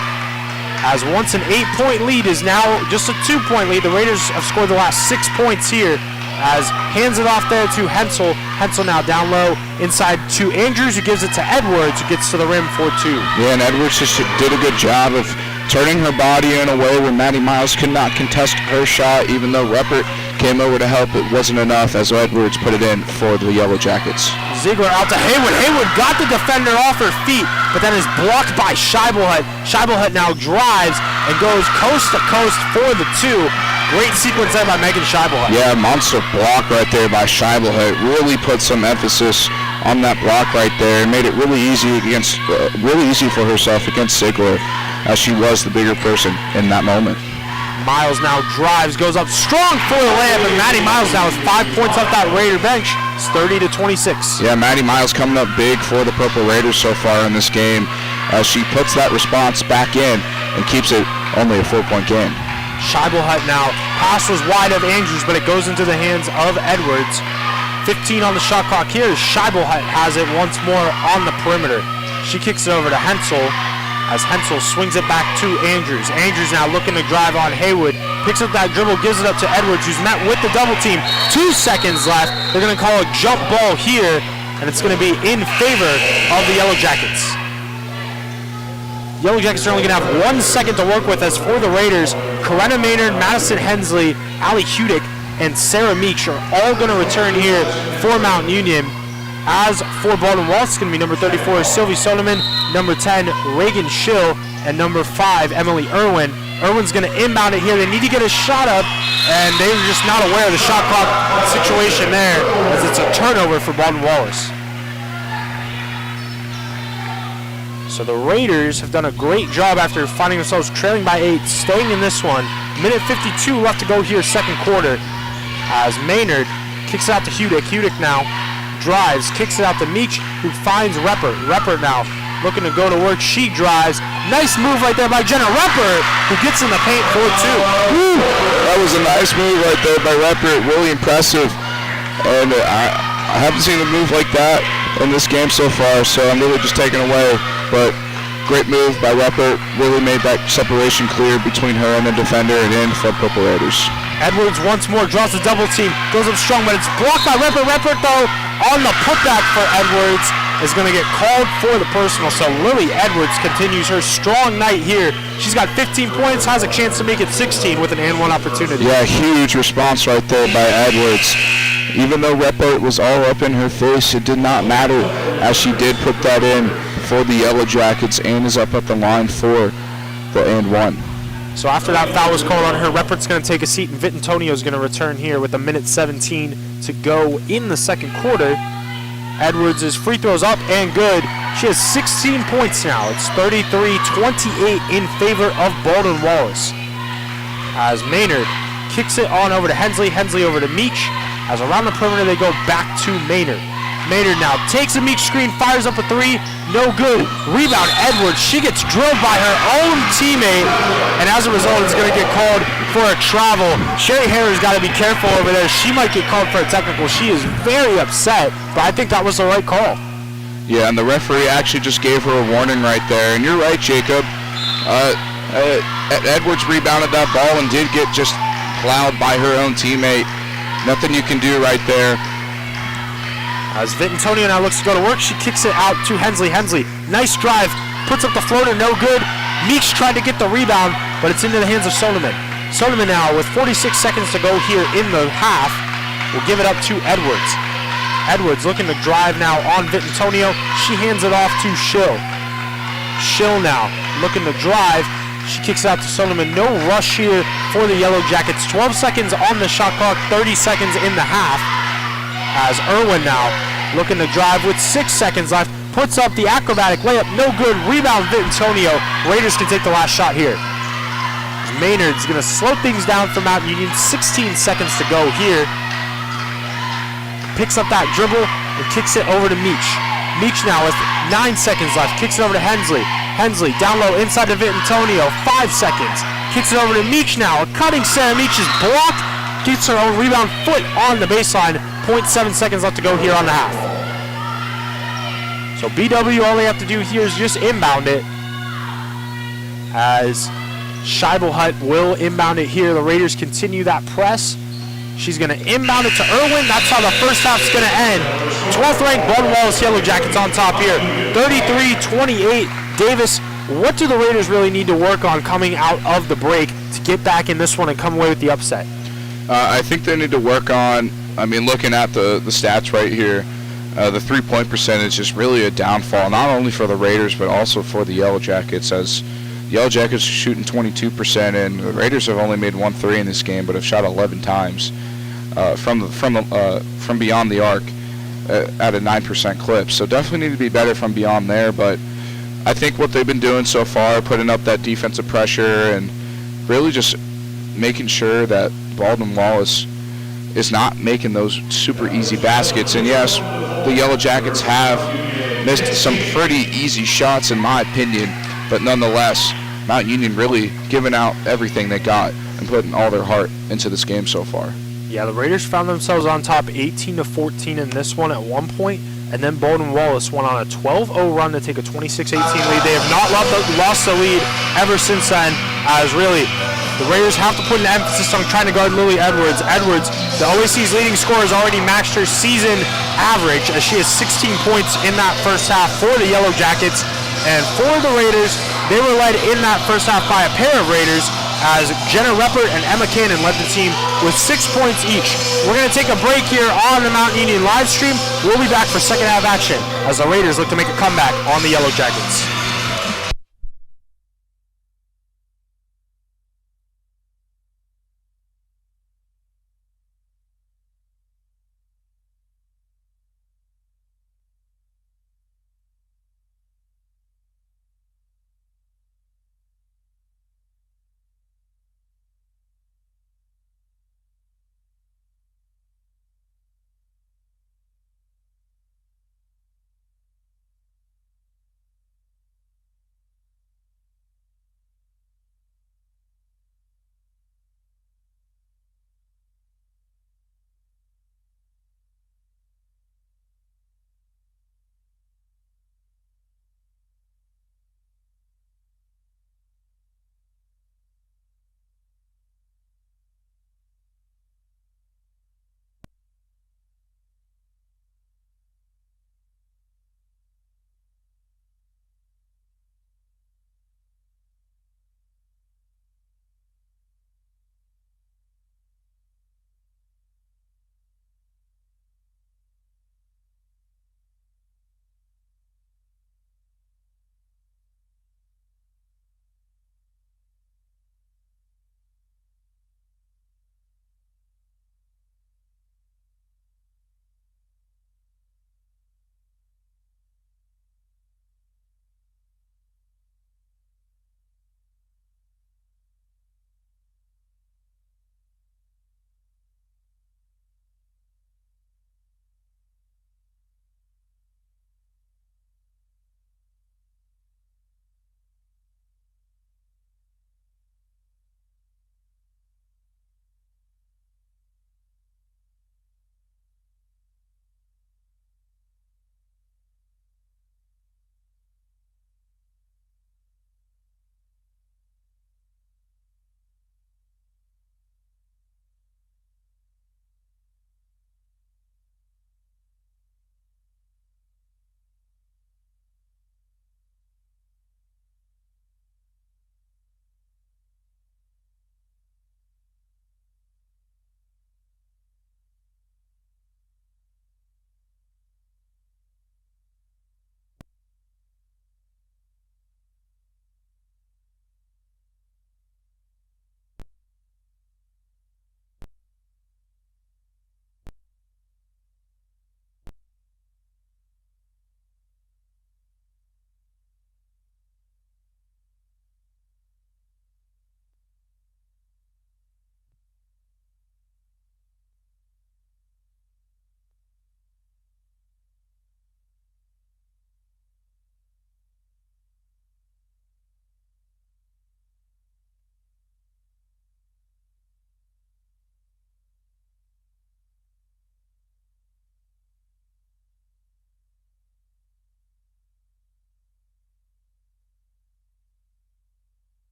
as once an 8-point lead is now just a 2-point lead. The Raiders have scored the last 6 points here, as hands it off there to Hensel. Hensel now down low inside to Andrews, who gives it to Edwards, who gets to the rim for two. Yeah, and Edwards just did a good job of turning her body in a way where Maddie Miles could not contest her shot, even though Reppert came over to help. It wasn't enough as Edwards put it in for the Yellow Jackets. Ziegler out to Haywood. Haywood got the defender off her feet, but then is blocked by Scheibelhut. Scheibelhut now drives and goes coast to coast for the two. Great sequence there by Megan Scheibelhut. Yeah, monster block right there by Scheibelhut. Really put some emphasis on that block right there and made it really easy for herself against Ziegler, as she was the bigger person in that moment. Miles now drives, goes up strong for the layup, and Maddie Miles now with 5 points off that Raider bench. It's 30-26. Yeah, Maddie Miles coming up big for the Purple Raiders so far in this game, as she puts that response back in and keeps it only a 4-point game. Scheibelhut now. Pass was wide of Andrews, but it goes into the hands of Edwards. 15 on the shot clock here. Scheibelhut has it once more on the perimeter. She kicks it over to Hensel, as Hensel swings it back to Andrews. Andrews now looking to drive on Haywood. Picks up that dribble, gives it up to Edwards, who's met with the double team. 2 seconds left. They're going to call a jump ball here, and it's going to be in favor of the Yellow Jackets. Yellow Jackets are only going to have 1 second to work with, as for the Raiders, Corinna Maynard, Madison Hensley, Allie Hudick, and Sarah Meeks are all going to return here for Mount Union. As for Baldwin Wallace, it's going to be number 34, Sylvie Soderman, number 10, Reagan Schill, and number 5, Emily Irwin. Irwin's going to inbound it here. They need to get a shot up, and they were just not aware of the shot clock situation there, as it's a turnover for Baldwin Wallace. So the Raiders have done a great job after finding themselves trailing by 8, staying in this one. Minute 52 left to go here, second quarter, as Maynard kicks it out to Hudick. Hudick now drives, kicks it out to Meach, who finds Reppert. Reppert now looking to go to work. She drives. Nice move right there by Jenna Reppert, who gets in the paint for two. Woo! That was a nice move right there by Reppert. Really impressive. And I haven't seen a move like that in this game so far, so I'm really just taken away. But great move by Reppert. Really made that separation clear between her and the defender, and in for Purple Raiders. Edwards once more draws the double team, goes up strong, but it's blocked by Reppert. Reppert, though, on the putback for Edwards, is going to get called for the personal. So Lily Edwards continues her strong night here. She's got 15 points, has a chance to make it 16 with an and one opportunity. Yeah, huge response right there by Edwards. Even though Reppert was all up in her face, it did not matter, as she did put that in for the Yellow Jackets and is up at the line for the and one. So after that foul was called on her, Reppert's going to take a seat, and Vitantonio's going to return here with a minute 17 to go in the second quarter. Edwards' free throws up and good. She has 16 points now. It's 33-28 in favor of Baldwin Wallace. As Maynard kicks it on over to Hensley. Hensley over to Meach. As around the perimeter they go back to Maynard. Maynard now takes a Meach screen, fires up a three. No good. Rebound Edwards. She gets drilled by her own teammate, and as a result, it's going to get called for a travel. Sherry Harris got to be careful over there. She might get called for a technical. She is very upset, but I think that was the right call. Yeah, and the referee actually just gave her a warning right there. And you're right, Jacob. Edwards rebounded that ball and did get just plowed by her own teammate. Nothing you can do right there. As Vitantonio now looks to go to work, she kicks it out to Hensley. Hensley, nice drive, puts up the floater, no good. Meeks tried to get the rebound, but it's into the hands of Soderman. Soderman now, with 46 seconds to go here in the half, will give it up to Edwards. Edwards looking to drive now on Vitantonio. She hands it off to Schill. Schill now looking to drive. She kicks it out to Soderman. No rush here for the Yellow Jackets. 12 seconds on the shot clock, 30 seconds in the half. As Irwin now looking to drive with 6 seconds left, puts up the acrobatic layup, no good. Rebound, Vitantonio. Raiders can take the last shot here. Maynard's going to slow things down for Mount Union. 16 seconds to go here. Picks up that dribble and kicks it over to Meach. Meach now with 9 seconds left. Kicks it over to Hensley. Hensley down low inside to Vitantonio. 5 seconds. Kicks it over to Meach now. A cutting Sarah Meach is blocked. Gets her own rebound foot on the baseline. 0.7 seconds left to go here on the half. So BW, all they have to do here is just inbound it. As Scheibelhut will inbound it here. The Raiders continue that press. She's going to inbound it to Irwin. That's how the first half's going to end. 12th ranked Baldwin Wallace Yellow Jackets on top here. 33-28. Davis, what do the Raiders really need to work on coming out of the break to get back in this one and come away with the upset? I think they need to work on, looking at the stats right here, the three-point percentage is really a downfall, not only for the Raiders but also for the Yellow Jackets, as the Yellow Jackets are shooting 22%, and the Raiders have only made 1 3 in this game, but have shot 11 times from beyond the arc at a 9% clip. So definitely need to be better from beyond there. But I think what they've been doing so far, putting up that defensive pressure and really just making sure that Baldwin Wallace is not making those super easy baskets. And yes, the Yellow Jackets have missed some pretty easy shots in my opinion, but nonetheless, Mount Union really giving out everything they got and putting all their heart into this game so far. Yeah, the Raiders found themselves on top 18-14 in this one at one point, and then Baldwin Wallace went on a 12-0 run to take a 26-18 lead. They have not lost the lead ever since then, as really the Raiders have to put an emphasis on trying to guard Lily Edwards. Edwards, the OAC's leading scorer, has already matched her season average, as she has 16 points in that first half for the Yellow Jackets. And for the Raiders, they were led in that first half by a pair of Raiders, as Jenna Reppert and Emma Cannon led the team with 6 points each. We're going to take a break here on the Mount Union live stream. We'll be back for second half action as the Raiders look to make a comeback on the Yellow Jackets.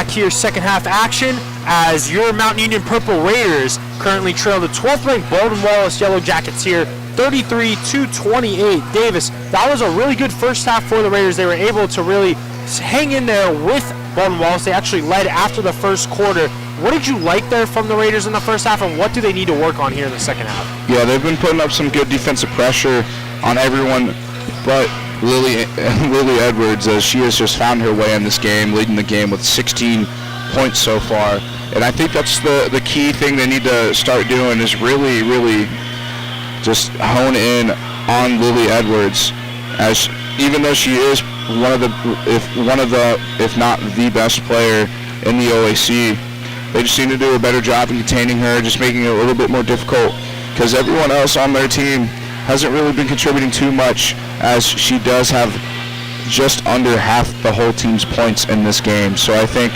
back here, second half action, as your Mount Union Purple Raiders currently trail the 12th ranked Baldwin Wallace Yellow Jackets here, 33-28. Davis, that was a really good first half for the Raiders. They were able to really hang in there with Baldwin Wallace. They actually led after the first quarter. What did you like there from the Raiders in the first half, and what do they need to work on here in the second half? Yeah, they've been putting up some good defensive pressure on everyone but Lily Edwards, as she has just found her way in this game, leading the game with 16 points so far. And I think that's the key thing they need to start doing, is really just hone in on Lily Edwards, as even though she is one of the if not the best player in the OAC, they just need to do a better job in containing her, just making it a little bit more difficult, because everyone else on their team hasn't really been contributing too much, as she does have just under half the whole team's points in this game. So I think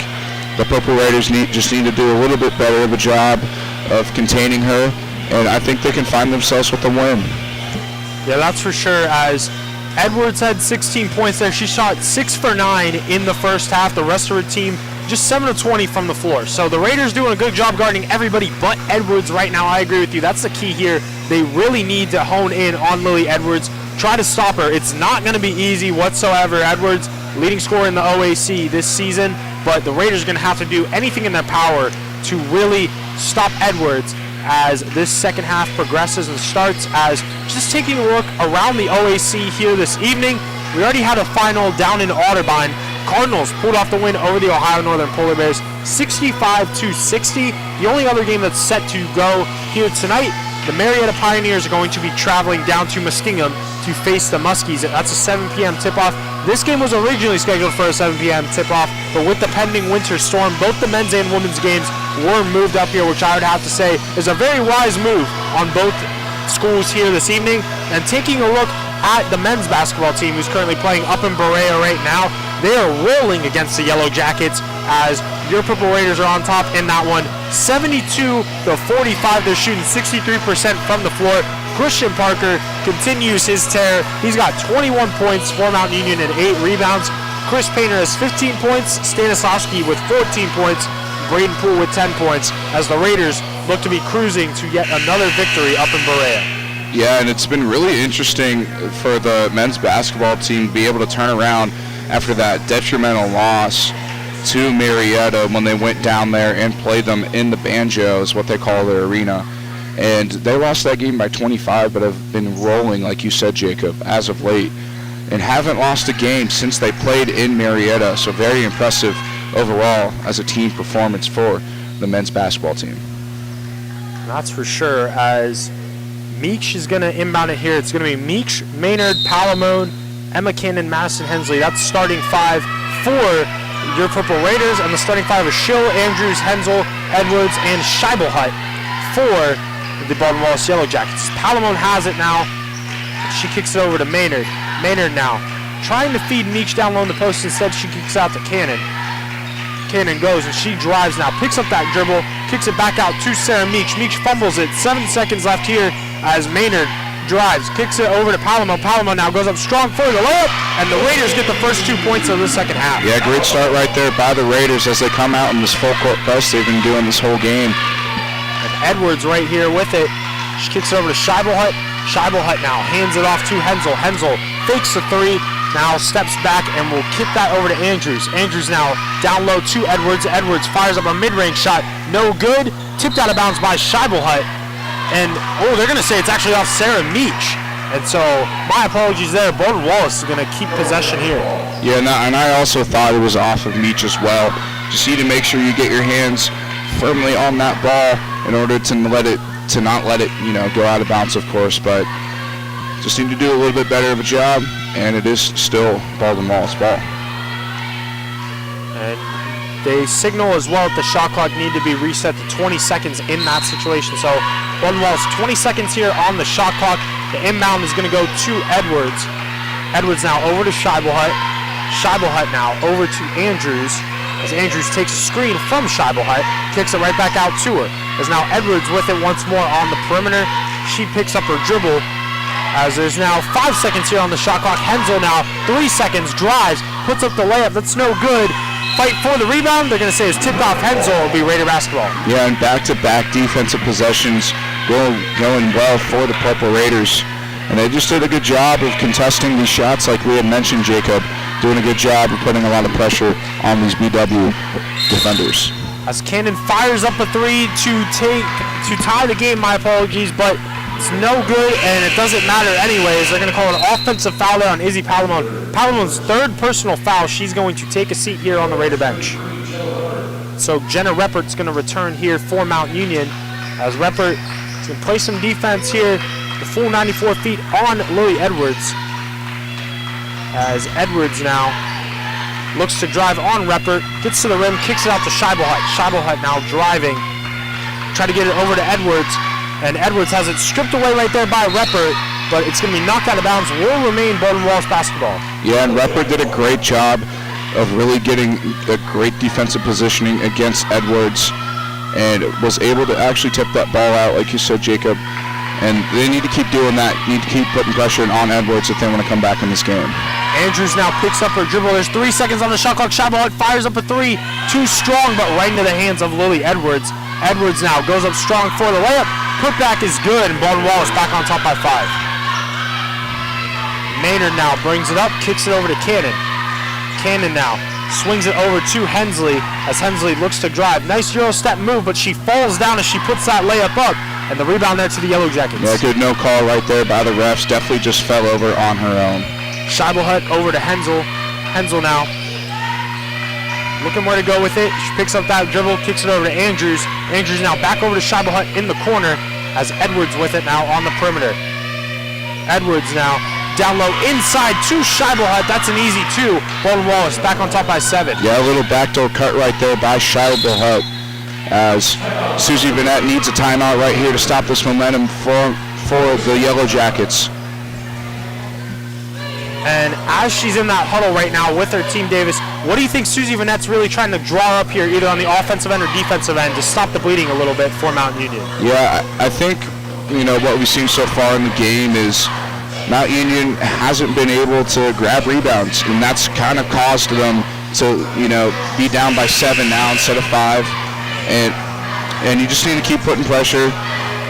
the Purple Raiders just need to do a little bit better of a job of containing her, and I think they can find themselves with a win. Yeah, that's for sure, as Edwards had 16 points there. She shot 6 for 9 in the first half. The rest of her team just 7 of 20 from the floor. So the Raiders doing a good job guarding everybody but Edwards right now. I agree with you. That's the key here. They really need to hone in on Lily Edwards. Try to stop her. It's not going to be easy whatsoever. Edwards, leading scorer in the OAC this season, but the Raiders are going to have to do anything in their power to really stop Edwards as this second half progresses and starts. As just taking a look around the OAC here this evening, we already had a final down in Otterbein. Cardinals pulled off the win over the Ohio Northern Polar Bears, 65-60. The only other game that's set to go here tonight, the Marietta Pioneers are going to be traveling down to Muskingum to face the Muskies. That's a 7 p.m. tip-off. This game was originally scheduled for a 7 p.m. tip-off, but with the pending winter storm, both the men's and women's games were moved up here, which I would have to say is a very wise move on both schools here this evening. And taking a look at the men's basketball team, who's currently playing up in Berea right now, they are rolling against the Yellow Jackets, as your Purple Raiders are on top in that one, 72-45. They're shooting 63% from the floor. Christian Parker continues his tear. He's got 21 points for Mount Union and 8 rebounds. Chris Painter has 15 points. Stanislavski with 14 points. Braden Poole with 10 points, as the Raiders look to be cruising to yet another victory up in Berea. Yeah, and it's been really interesting for the men's basketball team to be able to turn around after that detrimental loss to Marietta when they went down there and played them in the Banjo, is what they call their arena. And they lost that game by 25, but have been rolling, like you said, Jacob, as of late, and haven't lost a game since they played in Marietta. So very impressive overall as a team performance for the men's basketball team. That's for sure, as Meech is going to inbound it here. It's going to be Meech, Maynard, Palamone, Emma Cannon, Madison Hensley. That's starting 5 for your Purple Raiders, and the starting 5 is Schill, Andrews, Hensel, Edwards, and Scheibelhut for the Baldwin Wallace Yellow Jackets. Palamone has it now. She kicks it over to Maynard. Maynard now trying to feed Meech down low in the post. Instead, she kicks out to Cannon. Cannon goes, and she drives now, picks up that dribble, kicks it back out to Sarah Meech. Meech fumbles it. 7 seconds left here as Maynard drives, kicks it over to Palamone. Palamone now goes up strong for the layup, and the Raiders get the first 2 points of the second half. Yeah, great start right there by the Raiders as they come out in this full court press they've been doing this whole game. And Edwards right here with it. She kicks it over to Scheibelhut. Scheibelhut now hands it off to Hensel. Hensel fakes the 3, now steps back and will kick that over to Andrews. Andrews now down low to Edwards. Edwards fires up a mid-range shot. No good. Tipped out of bounds by Scheibelhut. And, they're going to say it's actually off Sarah Meech. And so, my apologies there. Baldwin Wallace is going to keep possession here. Yeah, and I also thought it was off of Meech as well. Just need to make sure you get your hands firmly on that ball in order to not let it, go out of bounds, of course. But just need to do a little bit better of a job, and it is still Baldwin Wallace ball. And they signal as well that the shot clock need to be reset to 20 seconds in that situation. So Baldwin Wallace, 20 seconds here on the shot clock. The inbound is going to go to Edwards. Edwards now over to Scheibelhut. Scheibelhut now over to Andrews, as Andrews takes a screen from Scheibelhut, kicks it right back out to her. As now Edwards with it once more on the perimeter. She picks up her dribble, as there's now 5 seconds here on the shot clock. Hensel now 3 seconds, drives, puts up the layup. That's no good. fight for the rebound. They're going to say it's tipped off Hensel. It'll be Raider basketball. Yeah, and back-to-back defensive possessions going well for the Purple Raiders. And they just did a good job of contesting these shots like we had mentioned, Jacob. Doing a good job of putting a lot of pressure on these BW defenders. As Cannon fires up a three to tie the game, my apologies, but it's no good and it doesn't matter anyways. They're going to call an offensive foul there on Izzy Palamon. Palamon's third personal foul. She's going to take a seat here on the Raider bench. So Jenna Reppert's going to return here for Mount Union as Reppert is going to play some defense here. The full 94 feet on Lily Edwards. As Edwards now looks to drive on Reppert, gets to the rim, kicks it out to Scheibelhut. Scheibelhut now driving, try to get it over to Edwards, and Edwards has it stripped away right there by Reppert, but it's going to be knocked out of bounds. Will remain Baldwin Wallace basketball. Yeah, and Reppert did a great job of really getting a great defensive positioning against Edwards, and was able to actually tip that ball out, like you said, Jacob. And they need to keep doing that. Need to keep putting pressure on Edwards if they want to come back in this game. Andrews now picks up her dribble. There's 3 seconds on the shot clock. Scheibelhut fires up a three. Too strong, but right into the hands of Lily Edwards. Edwards now goes up strong for the layup. Putback is good, and Baldwin Wallace back on top by 5. Maynard now brings it up, kicks it over to Cannon. Cannon now swings it over to Hensley as Hensley looks to drive. Nice Euro step move, but she falls down as she puts that layup up. And the rebound there to the Yellow Jackets. Yeah, good no call right there by the refs. Definitely just fell over on her own. Scheibelhut over to Hensel. Hensel now looking where to go with it. She picks up that dribble, kicks it over to Andrews. Andrews now back over to Scheibelhut in the corner as Edwards with it now on the perimeter. Edwards now down low inside to Scheibelhut. That's an easy 2. Baldwin Wallace back on top by 7. Yeah, a little backdoor cut right there by Scheibelhut, as Susie Vanette needs a timeout right here to stop this momentum for the Yellow Jackets. And as she's in that huddle right now with her team, Davis, what do you think Susie Vanette's really trying to draw up here, either on the offensive end or defensive end, to stop the bleeding a little bit for Mount Union? Yeah, I think, what we've seen so far in the game is Mount Union hasn't been able to grab rebounds, and that's kind of caused them to, be down by 7 now instead of 5. And you just need to keep putting pressure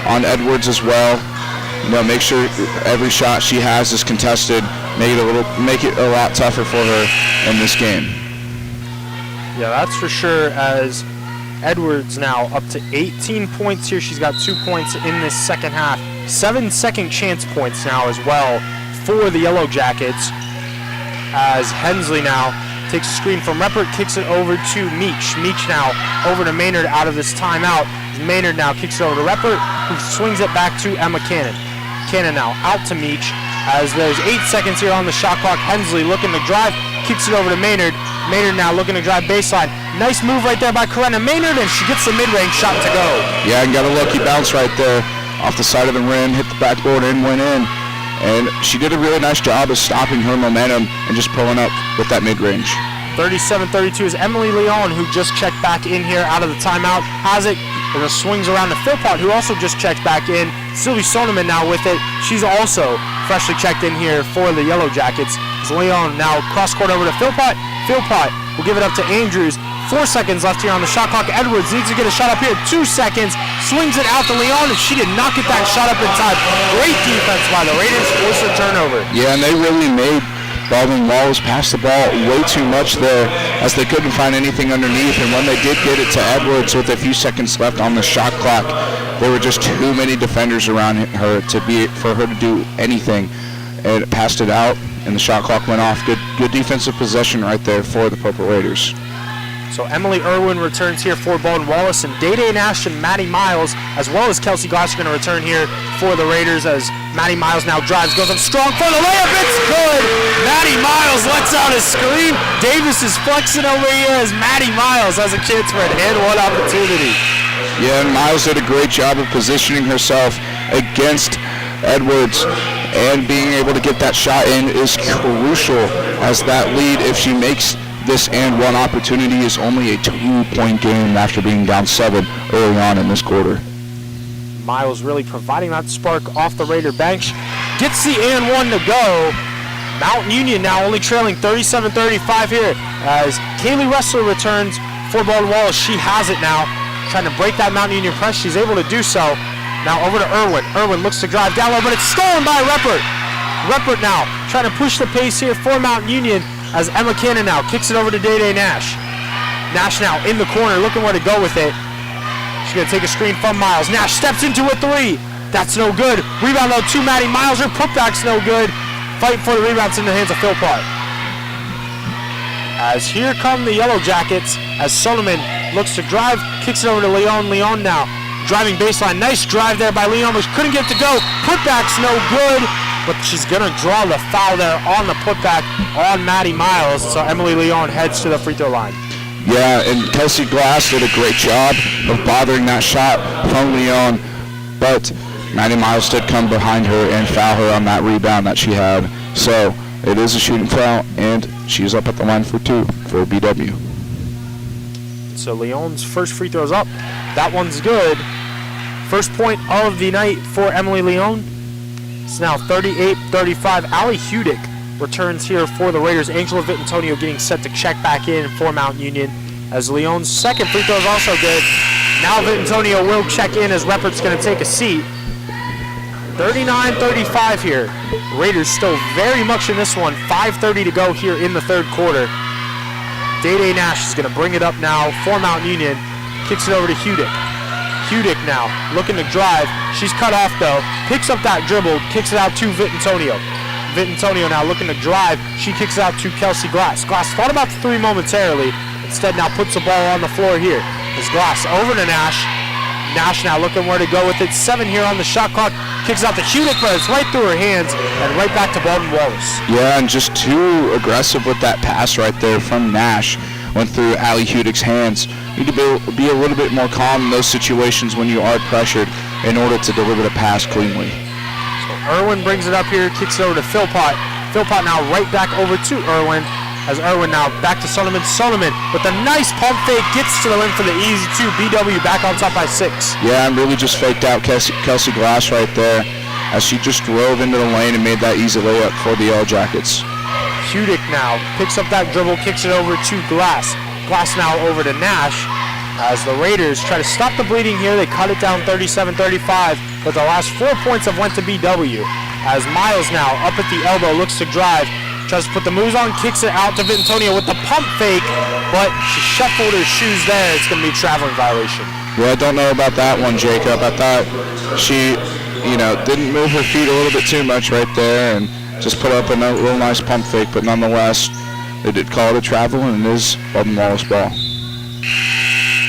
on Edwards as well. Make sure every shot she has is contested. Make it a lot tougher for her in this game. Yeah, that's for sure. As Edwards now up to 18 points here. She's got 2 points in this second half. 7 second chance points now as well for the Yellow Jackets. As Hensley now takes a screen from Reppert, kicks it over to Meach. Meach now over to Maynard out of this timeout. Maynard now kicks it over to Reppert, who swings it back to Emma Cannon. Cannon now out to Meach, as there's 8 seconds here on the shot clock. Hensley looking to drive, kicks it over to Maynard. Maynard now looking to drive baseline. Nice move right there by Corinna Maynard, and she gets the mid-range shot to go. Yeah, and got a lucky bounce right there off the side of the rim, hit the backboard and went in. And she did a really nice job of stopping her momentum and just pulling up with that mid-range. 37-32 is Emily Leon, who just checked back in here out of the timeout. Has it, and it swings around to Philpott, who also just checked back in. Sylvie Soneman now with it. She's also freshly checked in here for the Yellow Jackets. As Leon now cross-court over to Philpott. Philpott will give it up to Andrews. 4 seconds left here on the shot clock. Edwards needs to get a shot up here. 2 seconds. Swings it out to Leon, and she did not get that shot up in time. Great defense by the Raiders. Force a turnover. Yeah, and they really made Baldwin Wallace pass the ball way too much there, as they couldn't find anything underneath. And when they did get it to Edwards with a few seconds left on the shot clock, there were just too many defenders around her for her to do anything. And it passed it out, and the shot clock went off. Good defensive possession right there for the Purple Raiders. So Emily Irwin returns here for Baldwin Wallace, and Day-Day Nash and Maddie Miles, as well as Kelsey Glass, are going to return here for the Raiders, as Maddie Miles now drives, goes up strong for the layup. It's good. Maddie Miles lets out a scream. Davis is flexing over here as Maddie Miles has a chance for an and one opportunity. Yeah, and Miles did a great job of positioning herself against Edwards, and being able to get that shot in is crucial, as that lead, if she makes this and one opportunity, is only a 2-point game after being down 7 early on in this quarter. Miles really providing that spark off the Raider bench. Gets the and one to go. Mount Union now only trailing 37-35 here as Kaylee Wrestler returns for Baldwin Wallace. She has it now, trying to break that Mount Union press. She's able to do so. Now over to Irwin. Irwin looks to drive down low, but it's stolen by Reppert. Reppert now trying to push the pace here for Mount Union as Emma Cannon now kicks it over to Day-Day Nash. Nash now in the corner looking where to go with it. She's going to take a screen from Miles. Nash steps into a three. That's no good. Rebound though to Maddie Miles. Her putback's no good. Fight for the rebounds in the hands of Philpott. As here come the Yellow Jackets as Solomon looks to drive, kicks it over to Leon. Leon now driving baseline. Nice drive there by Leon, but she couldn't get it to go. Putback's no good, but she's going to draw the foul there on the putback on Maddie Miles. So Emily Leon heads to the free throw line. Yeah, and Kelsey Glass did a great job of bothering that shot from Leon, but Maddie Miles did come behind her and foul her on that rebound that she had. So it is a shooting foul, and she's up at the line for two for BW. So Leon's first free throw's up. That one's good. First point of the night for Emily Leon. It's now 38-35. Allie Hudick returns here for the Raiders. Angela Vittantonio getting set to check back in for Mount Union as Leon's second free throw is also good. Now Vittantonio will check in as Reppert's going to take a seat. 39-35 here. Raiders still very much in this one. 5:30 to go here in the third quarter. Day-Day Nash is going to bring it up now for Mount Union. Kicks it over to Hudick. Hudick now looking to drive. She's cut off though. Picks up that dribble. Kicks it out to Vittantonio. Vittantonio now looking to drive. She kicks it out to Kelsey Glass. Glass thought about the three momentarily. Instead now puts the ball on the floor here. As Glass over to Nash. Nash now looking where to go with it. 7 here on the shot clock. Kicks out to Hudick, but it's right through her hands and right back to Baldwin Wallace. Yeah, and just too aggressive with that pass right there from Nash. Went through Allie Hudick's hands. You need to be a little bit more calm in those situations when you are pressured in order to deliver the pass cleanly. So Irwin brings it up here, kicks it over to Philpott. Philpott now right back over to Irwin. As Irwin now back to Solomon. Solomon with a nice pump fake gets to the rim for the easy two. BW back on top by 6. Yeah, and really just faked out Kelsey Glass right there as she just drove into the lane and made that easy layup for the Yellow Jackets. Hudick now picks up that dribble, kicks it over to Glass. Glass now over to Nash as the Raiders try to stop the bleeding here. They cut it down 37-35, but the last 4 points have went to BW. As Miles now up at the elbow looks to drive. Tries to put the moves on, kicks it out to Vittantonio with the pump fake, but she shuffled her shoes there. It's going to be a traveling violation. Yeah, I don't know about that one, Jacob. I thought she, didn't move her feet a little bit too much right there and just put up a real nice pump fake, but nonetheless, they did call it a travel, and it is Baldwin Wallace ball.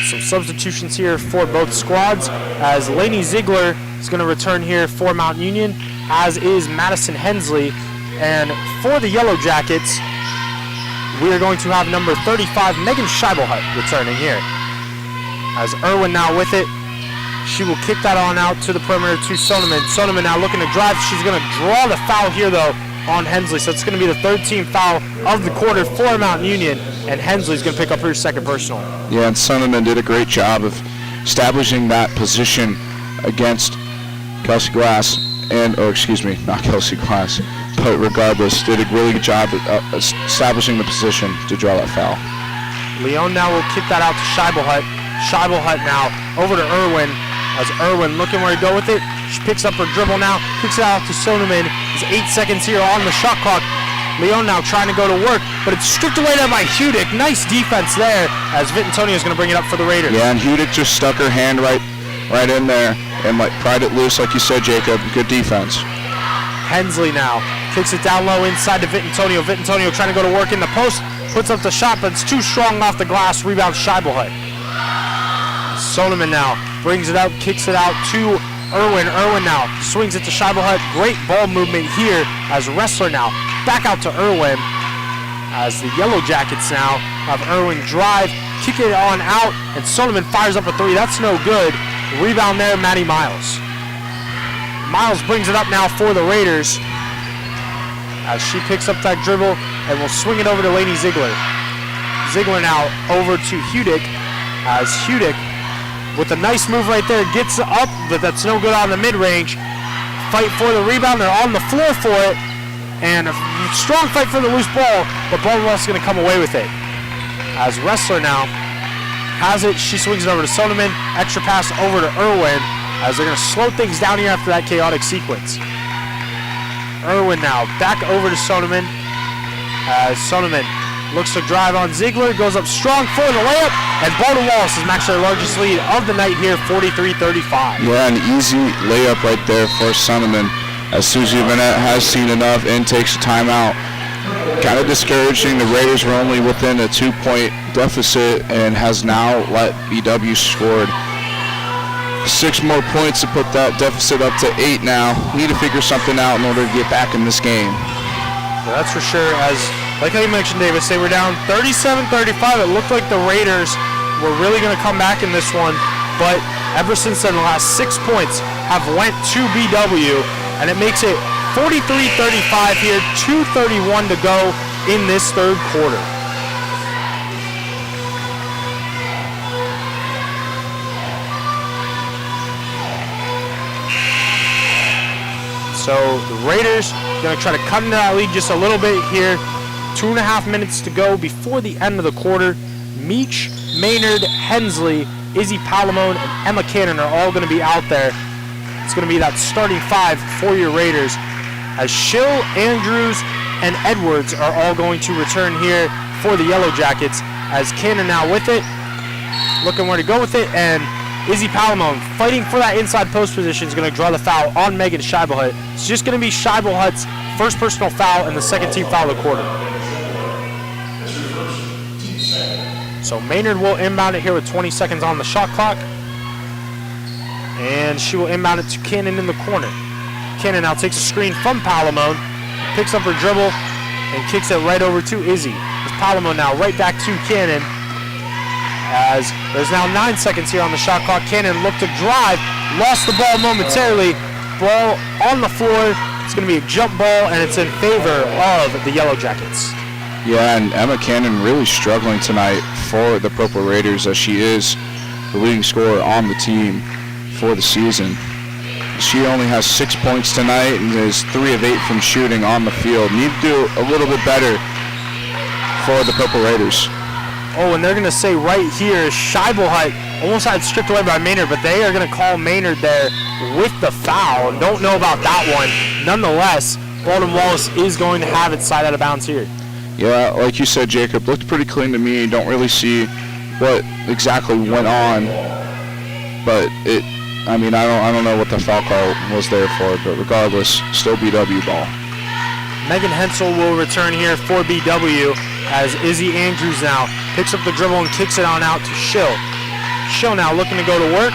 Some substitutions here for both squads, as Lainey Ziegler is going to return here for Mount Union, as is Madison Hensley. And for the Yellow Jackets, we are going to have number 35, Megan Scheibelhut, returning here. As Irwin now with it, she will kick that on out to the perimeter to Solomon. Solomon now looking to drive. She's going to draw the foul here, though, on Hensley. So it's going to be the third team foul of the quarter for Mount Union, and Hensley's going to pick up her second personal. Yeah, and Solomon did a great job of establishing that position against Kelsey Glass. Not Kelsey Glass, but regardless, did a really good job of establishing the position to draw that foul. Leon now will kick that out to Scheibelhut. Scheibelhut now over to Irwin, as Irwin looking where to go with it. She picks up her dribble now, kicks it out to Solomon. There's 8 seconds here on the shot clock. Leon now trying to go to work, but it's stripped away there by Hudick. Nice defense there, as Vittantonio is going to bring it up for the Raiders. Yeah, and Hudick just stuck her hand right in there and pried it loose, like you said, Jacob. Good defense. Hensley now kicks it down low inside to Vittantonio. Vittantonio trying to go to work in the post, puts up the shot, but it's too strong off the glass. Rebound Scheibelhut. Solomon now brings it out, kicks it out to Irwin. Irwin now swings it to Scheibelhut. Great ball movement here as Wrestler now back out to Irwin. As the Yellow Jackets now have Irwin drive, kick it on out, and Solomon fires up a three. That's no good. Rebound there, Maddie Miles. Miles brings it up now for the Raiders as she picks up that dribble and will swing it over to Lainey Ziegler. Ziegler now over to Hudick, as Hudick with a nice move right there gets up, but that's no good on the mid-range. Fight for the rebound. They're on the floor for it, and a strong fight for the loose ball, but Baldwin is going to come away with it. as Wrestler now has it. She swings it over to Soneman. Extra pass over to Irwin as they're going to slow things down here after that chaotic sequence. Irwin now back over to Soneman as Soneman looks to drive on Ziegler, goes up strong for the layup, and Baldwin Wallace has matched their largest lead of the night here, 43-35. Yeah, an easy layup right there for Soneman, as Susie Vanette has seen enough and takes a timeout. Kind of discouraging. The Raiders were only within a 2-point deficit and has now let BW scored 6 more points to put that deficit up to 8 now. Need to figure something out in order to get back in this game. Yeah, that's for sure. As like how you mentioned, Davis, they were down 37-35. It looked like the Raiders were really going to come back in this one, but ever since then, the last 6 points have went to BW, and it makes it 43-35 here, 2:31 to go in this third quarter. So the Raiders going to try to cut into that lead just a little bit here. 2.5 minutes to go before the end of the quarter. Meach, Maynard, Hensley, Izzy Palamone, and Emma Cannon are all going to be out there. It's going to be that starting 5 for your Raiders, as Schill, Andrews, and Edwards are all going to return here for the Yellow Jackets, as Cannon now with it, looking where to go with it, and Izzy Palamone fighting for that inside post position is going to draw the foul on Megan Scheibelhut. It's just going to be Scheibelhut's first personal foul and the second team foul of the quarter. So Maynard will inbound it here with 20 seconds on the shot clock, and she will inbound it to Cannon in the corner. Cannon now takes a screen from Palamone, picks up her dribble, and kicks it right over to Izzy. It's Palamone now right back to Cannon, as there's now 9 seconds here on the shot clock. Cannon looked to drive, lost the ball momentarily. Ball on the floor. It's going to be a jump ball, and it's in favor of the Yellow Jackets. Yeah, and Emma Cannon really struggling tonight for the Purple Raiders, as she is the leading scorer on the team for the season. She only has 6 points tonight and is 3 of 8 from shooting on the field. Need to do a little bit better for the Purple Raiders. Oh, and they're going to say right here, Scheibelhut almost had stripped away by Maynard, but they are going to call Maynard there with the foul. Don't know about that one. Nonetheless, Baldwin Wallace is going to have it slide out of bounds here. Yeah, like you said, Jacob, looked pretty clean to me. Don't really see what exactly went on, but I don't know what the foul call was there for, but regardless, still BW ball. Megan Hensel will return here for BW, as Izzy Andrews now picks up the dribble and kicks it on out to Schill. Schill now looking to go to work,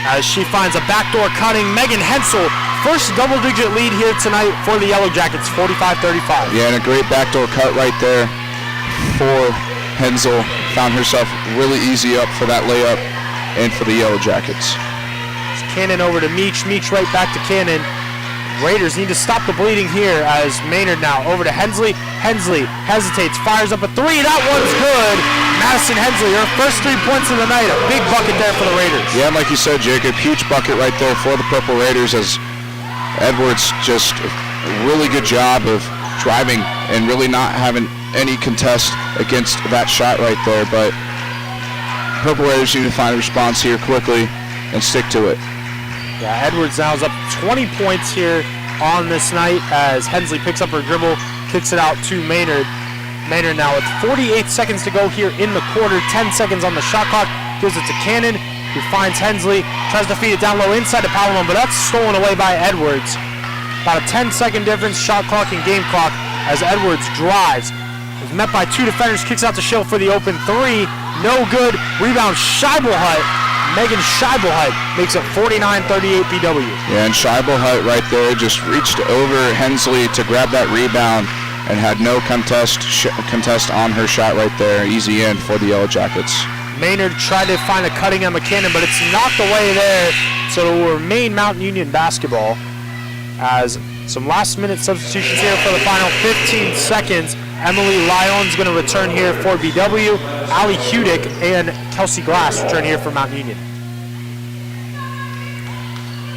as she finds a backdoor cutting. Megan Hensel, first double-digit lead here tonight for the Yellow Jackets, 45-35. Yeah, and a great backdoor cut right there for Hensel. Found herself really easy up for that layup and for the Yellow Jackets. Cannon over to Meach. Meach right back to Cannon. Raiders need to stop the bleeding here, as Maynard now over to Hensley. Hensley hesitates, fires up a 3. That one's good. Madison Hensley, her first 3 points of the night. A big bucket there for the Raiders. Yeah, like you said, Jacob, huge bucket right there for the Purple Raiders, as Edwards just a really good job of driving and really not having any contest against that shot right there. But Purple Raiders need to find a response here quickly and stick to it. Yeah, Edwards now is up 20 points here on this night, as Hensley picks up her dribble, kicks it out to Maynard. Maynard now with 48 seconds to go here in the quarter, 10 seconds on the shot clock, gives it to Cannon, who finds Hensley, tries to feed it down low inside to Palamone, but that's stolen away by Edwards. About a 10-second difference, shot clock and game clock, as Edwards drives. Is met by 2 defenders, kicks out to Schill for the open 3. No good. Rebound, Scheibelhut. Megan Scheibelhut makes it 49-38 BW. Yeah, and Scheibelhut right there just reached over Hensley to grab that rebound and had no contest on her shot right there. Easy in for the Yellow Jackets. Maynard tried to find a cutting on McKinnon, but it's knocked away there, so it will remain Mountain Union basketball, as some last-minute substitutions here for the final 15 seconds. Emily Lyon's going to return here for BW. Allie Hudick and Kelsey Glass return here for Mount Union.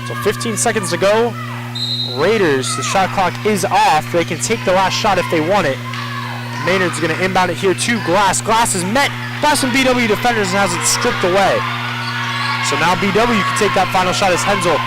So 15 seconds to go. Raiders, the shot clock is off. They can take the last shot if they want it. Maynard's going to inbound it here to Glass. Glass is met by some BW defenders and has it stripped away. So now BW can take that final shot as Hensel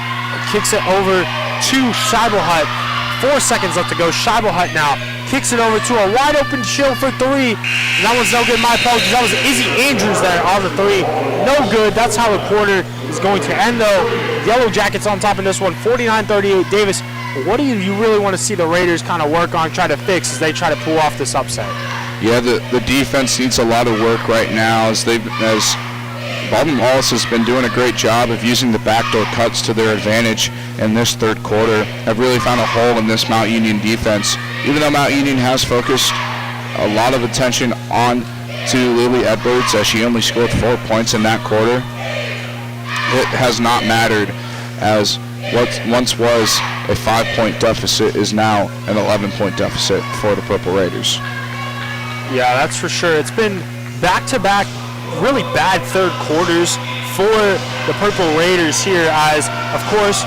kicks it over to Scheibelhut. 4 seconds left to go. Scheibelhut now kicks it over to a wide open Chill for three. And that one's no good. My apologies. That was Izzy Andrews there on the three. No good. That's how the quarter is going to end though. Yellow Jackets on top of this one. 49-38 Davis. What do you really want to see the Raiders kind of work on, try to fix as they try to pull off this upset? Yeah, the defense needs a lot of work right now as Baldwin Wallace has been doing a great job of using the backdoor cuts to their advantage in this third quarter. Have really found a hole in this Mount Union defense. Even though Mount Union has focused a lot of attention on to Lily Edwards as she only scored 4 points in that quarter, it has not mattered as what once was a 5-point deficit is now an 11-point deficit for the Purple Raiders. Yeah, that's for sure. It's been back-to-back really bad third quarters for the Purple Raiders here as, of course,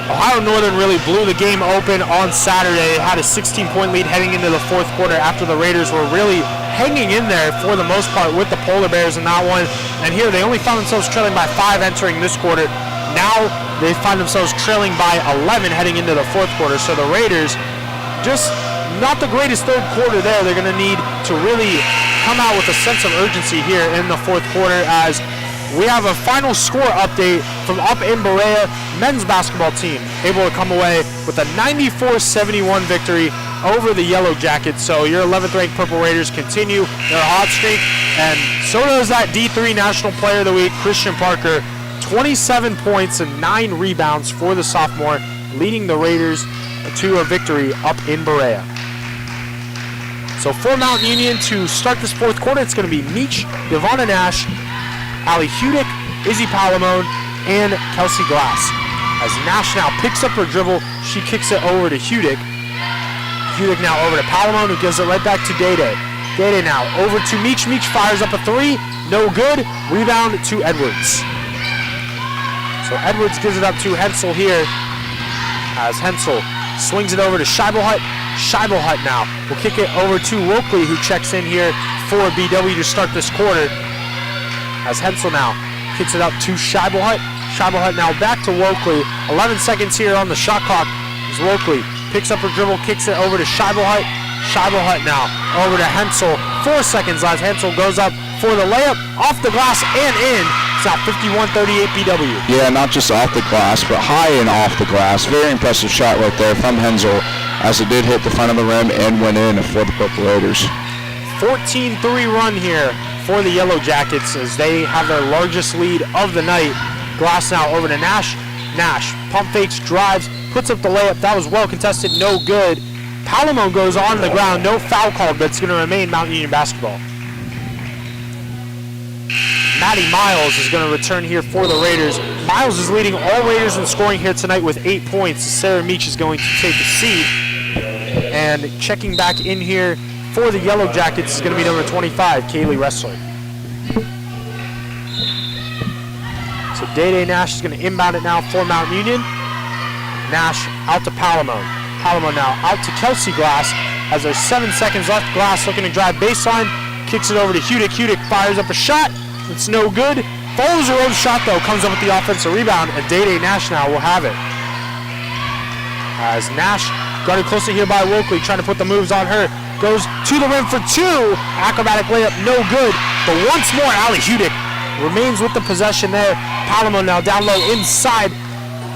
Ohio Northern really blew the game open on Saturday. They had a 16-point lead heading into the fourth quarter after the Raiders were really hanging in there for the most part with the Polar Bears in that one. And here they only found themselves trailing by 5 entering this quarter. Now they find themselves trailing by 11 heading into the fourth quarter. So the Raiders, just not the greatest third quarter there. They're going to need to really come out with a sense of urgency here in the fourth quarter as we have a final score update from up in Berea. Men's basketball team able to come away with a 94-71 victory over the Yellow Jackets. So your 11th ranked Purple Raiders continue their hot streak, and so does that D3 National Player of the Week, Christian Parker. 27 points and 9 rebounds for the sophomore, leading the Raiders to a victory up in Berea. So for Mount Union to start this fourth quarter, it's going to be Meach, Devonna Nash, Allie Hudick, Izzy Palamone, and Kelsey Glass. As Nash now picks up her dribble, she kicks it over to Hudick. Hudick now over to Palamone, who gives it right back to Day-Day. Day-Day now over to Meach. Meach fires up a three. No good. Rebound to Edwards. So Edwards gives it up to Hensel here as Hensel swings it over to Scheibelhut. Scheibelhut now will kick it over to Wokley, who checks in here for BW to start this quarter. As Hensel now kicks it up to Scheibelhut. Scheibelhut now back to Wokley. 11 seconds here on the shot clock as Wokley picks up her dribble, kicks it over to Scheibelhut. Scheibelhut now over to Hensel. 4 seconds left. Hensel goes up for the layup, off the glass and in. It's at 51-38 BW. Yeah, not just off the glass, but high and off the glass. Very impressive shot right there from Hensel, as it did hit the front of the rim and went in for the Purple Raiders. 14-3 run here for the Yellow Jackets as they have their largest lead of the night. Glass now over to Nash. Nash pump fakes, drives, puts up the layup. That was well contested, no good. Palamone goes on the ground, no foul called, but it's going to remain Mount Union basketball. Maddie Miles is going to return here for the Raiders. Miles is leading all Raiders in scoring here tonight with 8 points. Sarah Meach is going to take a seat. And checking back in here for the Yellow Jackets is going to be number 25, Kaylee Ressler. So Day-Day Nash is going to inbound it now for Mount Union. Nash out to Palamone. Palamone now out to Kelsey Glass as there's 7 seconds left. Glass looking to drive baseline, kicks it over to Hudick. Hudick fires up a shot. It's no good. Follows her own shot though, comes up with the offensive rebound, and Day-Day Nash now will have it. As Nash guarded closely here by Wokley, trying to put the moves on her. Goes to the rim for two. Acrobatic layup, no good. But once more, Allie Hudick remains with the possession there. Palamone now down low inside.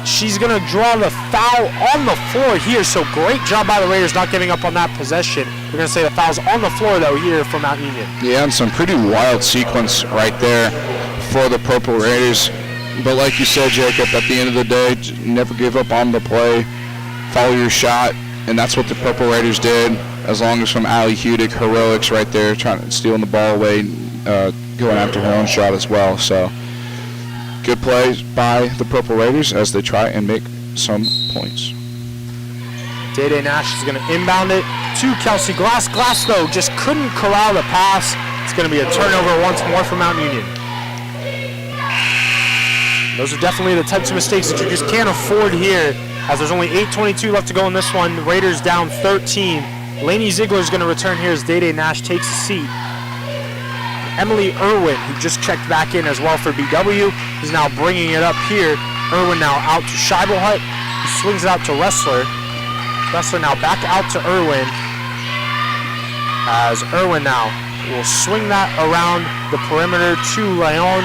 She's going to draw the foul on the floor here, so great job by the Raiders not giving up on that possession. We're going to say the foul's on the floor, though, here for Mount Union. Yeah, and some pretty wild sequence right there for the Purple Raiders. But like you said, Jacob, at the end of the day, never give up on the play. Follow your shot, and that's what the Purple Raiders did, as long as from Allie Hudick, heroics right there, trying to stealing the ball away, going after her own shot as well. So good plays by the Purple Raiders as they try and make some points. Day-Day Nash is going to inbound it to Kelsey Glass. Glass, though, just couldn't corral the pass. It's going to be a turnover once more for Mount Union. Those are definitely the types of mistakes that you just can't afford here, as there's only 8:22 left to go in this one. The Raiders down 13 Lainey Ziegler is going to return here as Day-Day Nash takes a seat. Emily Irwin, who just checked back in as well for BW, is now bringing it up here. Irwin now out to Scheibelhut. He swings it out to Wrestler. Wrestler now back out to Irwin. As Irwin now will swing that around the perimeter to Leon.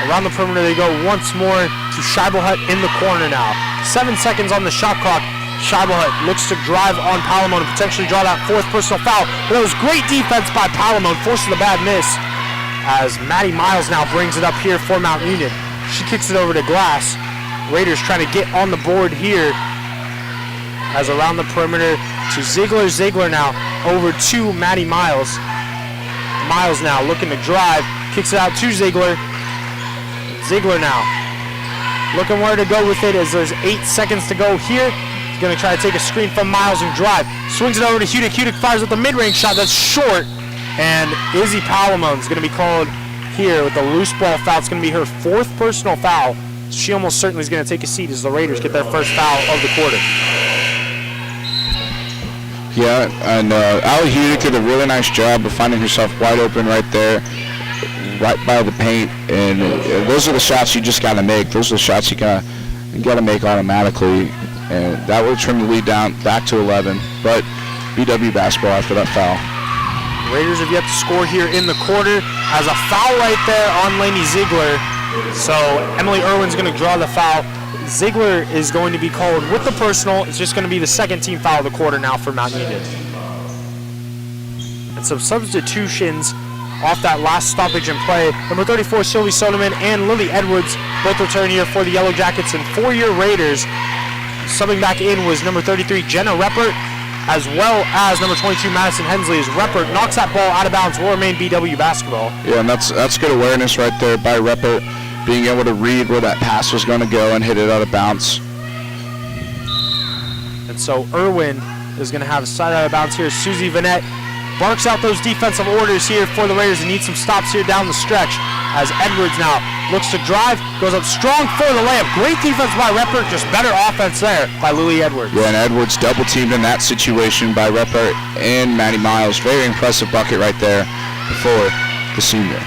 Around the perimeter they go once more to Scheibelhut in the corner now. 7 seconds on the shot clock. Scheibelhut looks to drive on Palamone and potentially draw that fourth personal foul. But that was great defense by Palamone, forcing the bad miss. As Maddie Miles now brings it up here for Mount Union. She kicks it over to Glass. Raiders trying to get on the board here. As around the perimeter to Ziegler. Ziegler now over to Maddie Miles. Miles now looking to drive. Kicks it out to Ziegler. Ziegler now looking where to go with it as there's 8 seconds to go here. He's going to try to take a screen from Miles and drive. Swings it over to Hudick. Hudick fires with the mid-range shot that's short. And Izzy Palamone is going to be called here with a loose ball foul. It's going to be her fourth personal foul. She almost certainly is going to take a seat as the Raiders get their first foul of the quarter. Yeah, and Allie Hudick did a really nice job of finding herself wide open right there, right by the paint. And those are the shots you just got to make. Those are the shots you got to make automatically. And that will trim the lead down back to 11. But BW basketball after that foul. Raiders have yet to score here in the quarter. As a foul right there on Lainey Ziegler. So Emily Irwin's going to draw the foul. Ziegler is going to be called with the personal. It's just going to be the second team foul of the quarter now for Mount Union. And some substitutions off that last stoppage in play. Number 34, Sylvie Soderman and Lily Edwards both return here for the Yellow Jackets and four-year Raiders. Subbing back in was number 33, Jenna Reppert, as well as number 22, Madison Hensley, as Reppert knocks that ball out of bounds. Will remain BW basketball. Yeah, and that's good awareness right there by Reppert, being able to read where that pass was going to go and hit it out of bounds. And so Irwin is going to have a side out of bounds here. Susie Vanette barks out those defensive orders here for the Raiders and needs some stops here down the stretch. As Edwards now looks to drive, goes up strong for the layup. Great defense by Reppert, just better offense there by Lily Edwards. Yeah, and Edwards double teamed in that situation by Reppert and Maddie Miles. Very impressive bucket right there for the senior.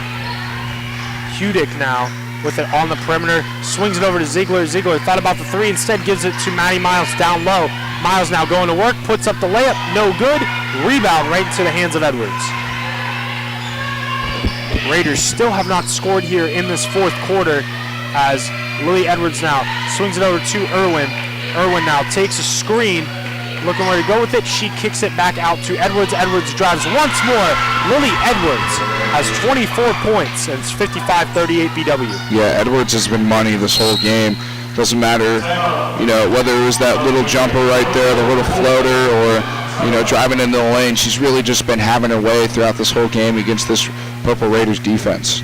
Hudick now with it on the perimeter, swings it over to Ziegler. Ziegler thought about the three, instead gives it to Maddie Miles down low. Miles now going to work, puts up the layup, no good. Rebound right into the hands of Edwards. Raiders still have not scored here in this fourth quarter as Lily Edwards now swings it over to Irwin. Irwin now takes a screen, looking where to go with it. She kicks it back out to Edwards. Edwards drives once more. Lily Edwards has 24 points, and it's 55-38 BW. Yeah, Edwards has been money this whole game. Doesn't matter, whether it was that little jumper right there, the little floater, or, driving into the lane. She's really just been having her way throughout this whole game against this Purple Raiders defense.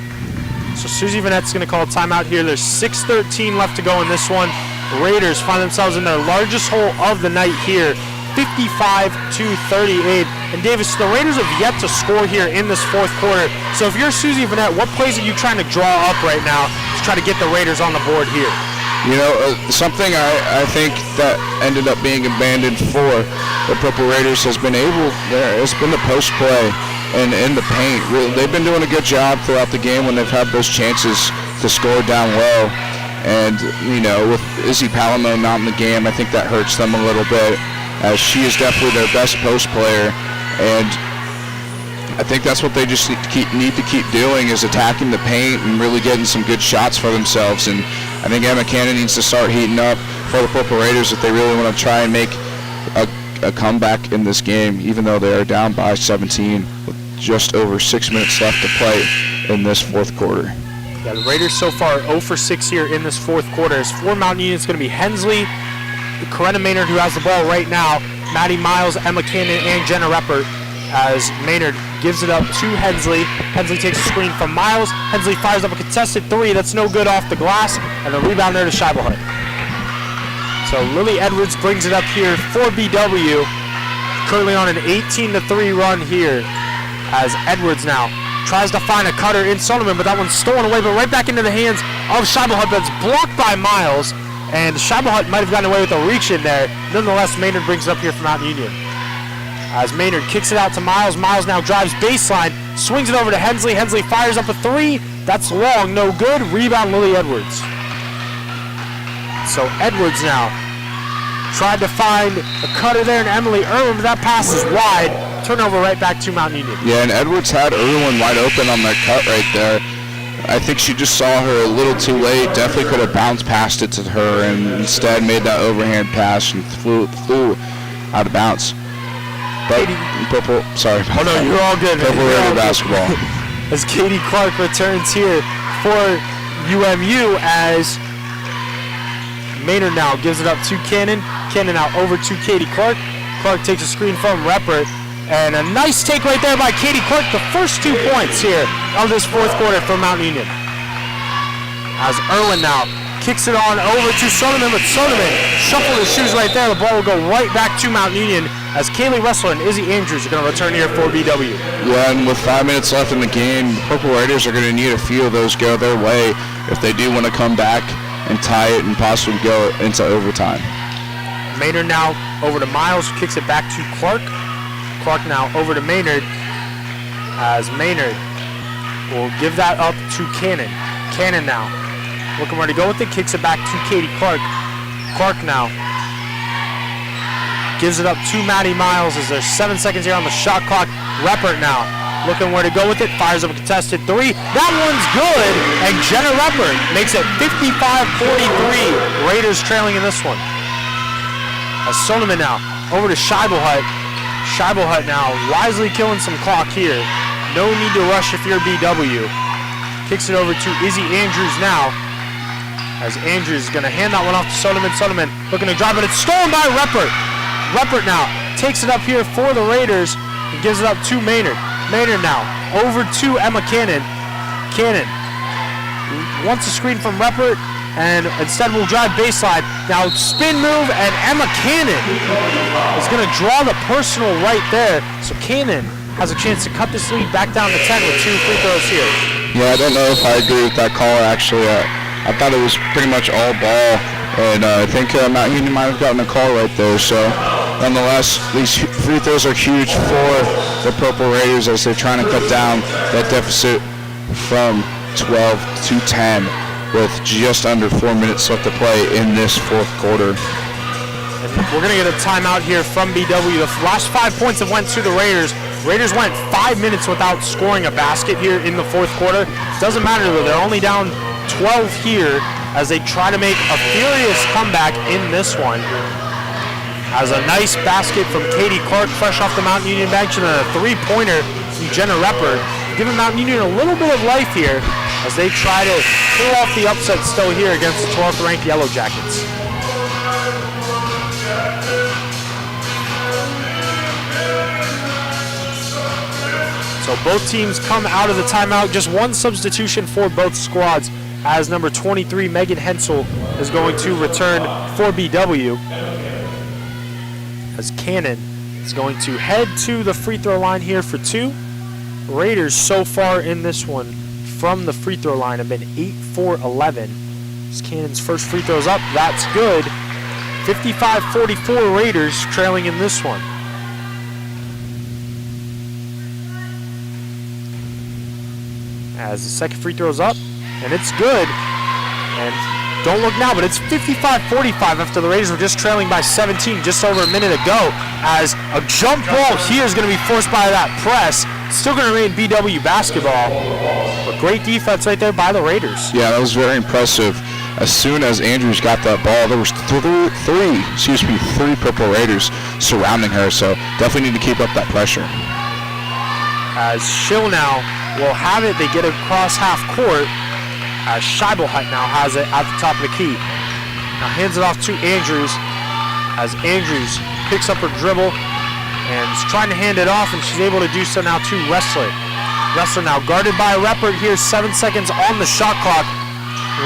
So Susie Vanette's going to call a timeout here. There's 6:13 left to go in this one. The Raiders find themselves in their largest hole of the night here, 55-38. And Davis, the Raiders have yet to score here in this fourth quarter. So if you're Susie Vanette, what plays are you trying to draw up right now to try to get the Raiders on the board here? Something I think that ended up being abandoned for the Purple Raiders has been the post play and in the paint. Really, they've been doing a good job throughout the game when they've had those chances to score down low. And, with Izzy Palamone not in the game, I think that hurts them a little bit, as she is definitely their best post player. And I think that's what they just need to keep doing, is attacking the paint and really getting some good shots for themselves. And I think Emma Cannon needs to start heating up for the Purple Raiders if they really want to try and make a comeback in this game, even though they are down by 17 with just over 6 minutes left to play in this fourth quarter. Yeah, the Raiders so far 0 for 6 here in this fourth quarter. As for Mount Union, it's going to be Hensley, Corinna Maynard, who has the ball right now, Maddie Miles, Emma Cannon, and Jenna Reppert, as Maynard gives it up to Hensley. Hensley takes a screen from Miles. Hensley fires up a contested three. That's no good off the glass. And the rebound there to Scheibelhut. So Lily Edwards brings it up here for BW. Currently on an 18-3 run here, as Edwards now tries to find a cutter in Soderman, but that one's stolen away, but right back into the hands of Scheibelhut. That's blocked by Miles. And Scheibelhut might have gotten away with a reach in there. Nonetheless, Maynard brings it up here from Mount Union. as Maynard kicks it out to Miles. Miles now drives baseline, swings it over to Hensley. Hensley fires up a three. That's long, no good. Rebound, Lily Edwards. So Edwards now tried to find a cutter there, and Emily Irwin, but that pass is wide. Turnover right back to Mount Union. Yeah, and Edwards had Irwin wide open on that cut right there. I think she just saw her a little too late. Definitely could have bounced past it to her, and instead made that overhand pass and flew out of bounds. But Purple, sorry. Oh no, you're all good. Purple Raider basketball. As Katie Clark returns here for UMU, as Maynard now gives it up to Cannon. Cannon now over to Katie Clark. Clark takes a screen from Reppert. And a nice take right there by Katie Clark. The first 2 points here of this fourth quarter for Mount Union. As Irwin now kicks it on over to Soderman, but Soderman shuffled his shoes right there. The ball will go right back to Mount Union as Kaylee Wessler and Izzy Andrews are going to return here for BW. Yeah, and with 5 minutes left in the game, the Purple Raiders are going to need a few of those go their way if they do want to come back and tie it and possibly go into overtime. Maynard now over to Miles, kicks it back to Clark. Clark now over to Maynard, as Maynard will give that up to Cannon. Cannon now looking where to go with it, kicks it back to Katie Clark. Clark now gives it up to Maddie Miles as there's 7 seconds here on the shot clock. Reppert now looking where to go with it, fires up a contested three. That one's good, and Jenna Reppert makes it 55-43. Raiders trailing in this one. As Soneman now over to Scheibelhut. Scheibelhut now wisely killing some clock here. No need to rush if you're BW. Kicks it over to Izzy Andrews now, as Andrews is going to hand that one off to Soderman. Soderman looking to drive, but it's stolen by Reppert. Reppert now takes it up here for the Raiders and gives it up to Maynard. Maynard now over to Emma Cannon. Cannon wants a screen from Reppert, and instead will drive baseline. Now spin move, and Emma Cannon is going to draw the personal right there. So Cannon has a chance to cut this lead back down to 10 with 2 free throws here. Yeah, I don't know if I agree with that call, actually. I thought it was pretty much all ball, and I think Mount Union might have gotten a call right there. So nonetheless, these free throws are huge for the Purple Raiders as they're trying to cut down that deficit from 12 to 10 with just under 4 minutes left to play in this fourth quarter. And we're going to get a timeout here from BW. The last 5 points have went to the Raiders. Raiders went 5 minutes without scoring a basket here in the fourth quarter. Doesn't matter though, they're only down 12 here as they try to make a furious comeback in this one. As a nice basket from Katie Clark, fresh off the Mount Union bench, and a three-pointer from Jenna Reppert, giving Mount Union a little bit of life here as they try to pull off the upset still here against the 12th ranked Yellow Jackets. So both teams come out of the timeout. Just one substitution for both squads, as number 23, Megan Hensel, is going to return for BW. As Cannon is going to head to the free throw line here for 2. Raiders so far in this one from the free throw line have been 8-for-11. As Cannon's first free throw's up, that's good. 55-44 Raiders trailing in this one. As the second free throw's up, and it's good. And don't look now, but it's 55-45 after the Raiders were just trailing by 17 just over a minute ago, as a jump ball here is going to be forced by that press. Still going to remain BW basketball, but great defense right there by the Raiders. Yeah, that was very impressive. As soon as Andrews got that ball, there was three Purple Raiders surrounding her, so definitely need to keep up that pressure. As Schill now will have it, they get across half court, as Scheibelhut now has it at the top of the key. Now hands it off to Andrews, as Andrews picks up her dribble and is trying to hand it off, and she's able to do so now to Wrestler. Wrestler now guarded by Reppert here, 7 seconds on the shot clock.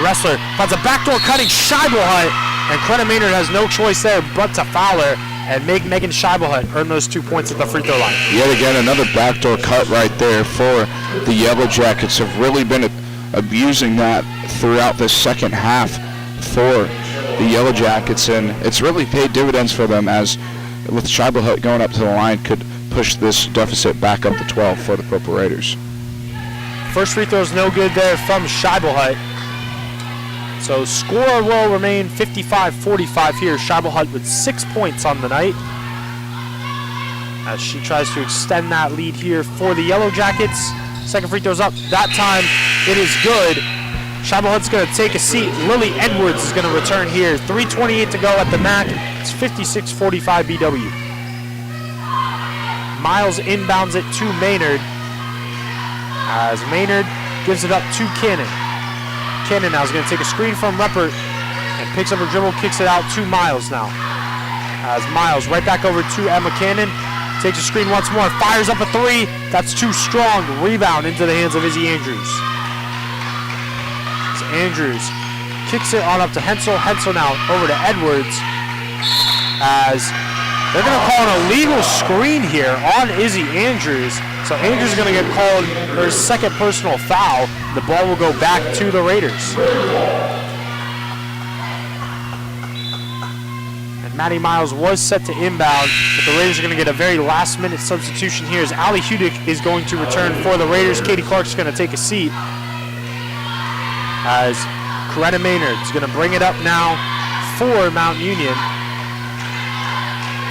Wrestler finds a backdoor cutting Scheibelhut, and Coretta Maynard has no choice there but to foul her and make Megan Scheibelhut earn those 2 points at the free throw line. Yet again, another backdoor cut right there for the Yellow Jackets. Have really been abusing that throughout the second half for the Yellow Jackets, and it's really paid dividends for them, as with Scheibelhut going up to the line could push this deficit back up to 12 for the Purple Raiders. First free throw is no good there from Scheibelhut. So score will remain 55-45 here. Scheibelhut with 6 points on the night, as she tries to extend that lead here for the Yellow Jackets. Second free throw's up. That time it is good. Scheibelhut's going to take a seat. Lily Edwards is going to return here. 3:28 to go at the MAC. It's 56-45 BW. Miles inbounds it to Maynard, as Maynard gives it up to Cannon. Cannon now is going to take a screen from Reppert and picks up her dribble, kicks it out to Miles now. As Miles right back over to Emma Cannon, takes a screen once more, fires up a three. That's too strong. Rebound into the hands of Izzy Andrews. As Andrews kicks it on up to Hensel. Hensel now over to Edwards, as they're going to call an illegal screen here on Izzy Andrews. So Andrews is going to get called her second personal foul. The ball will go back to the Raiders. And Maddie Miles was set to inbound, but the Raiders are going to get a very last-minute substitution here, as Allie Hudick is going to return for the Raiders. Katie Clark's going to take a seat, as Coretta Maynard is going to bring it up now for Mount Union.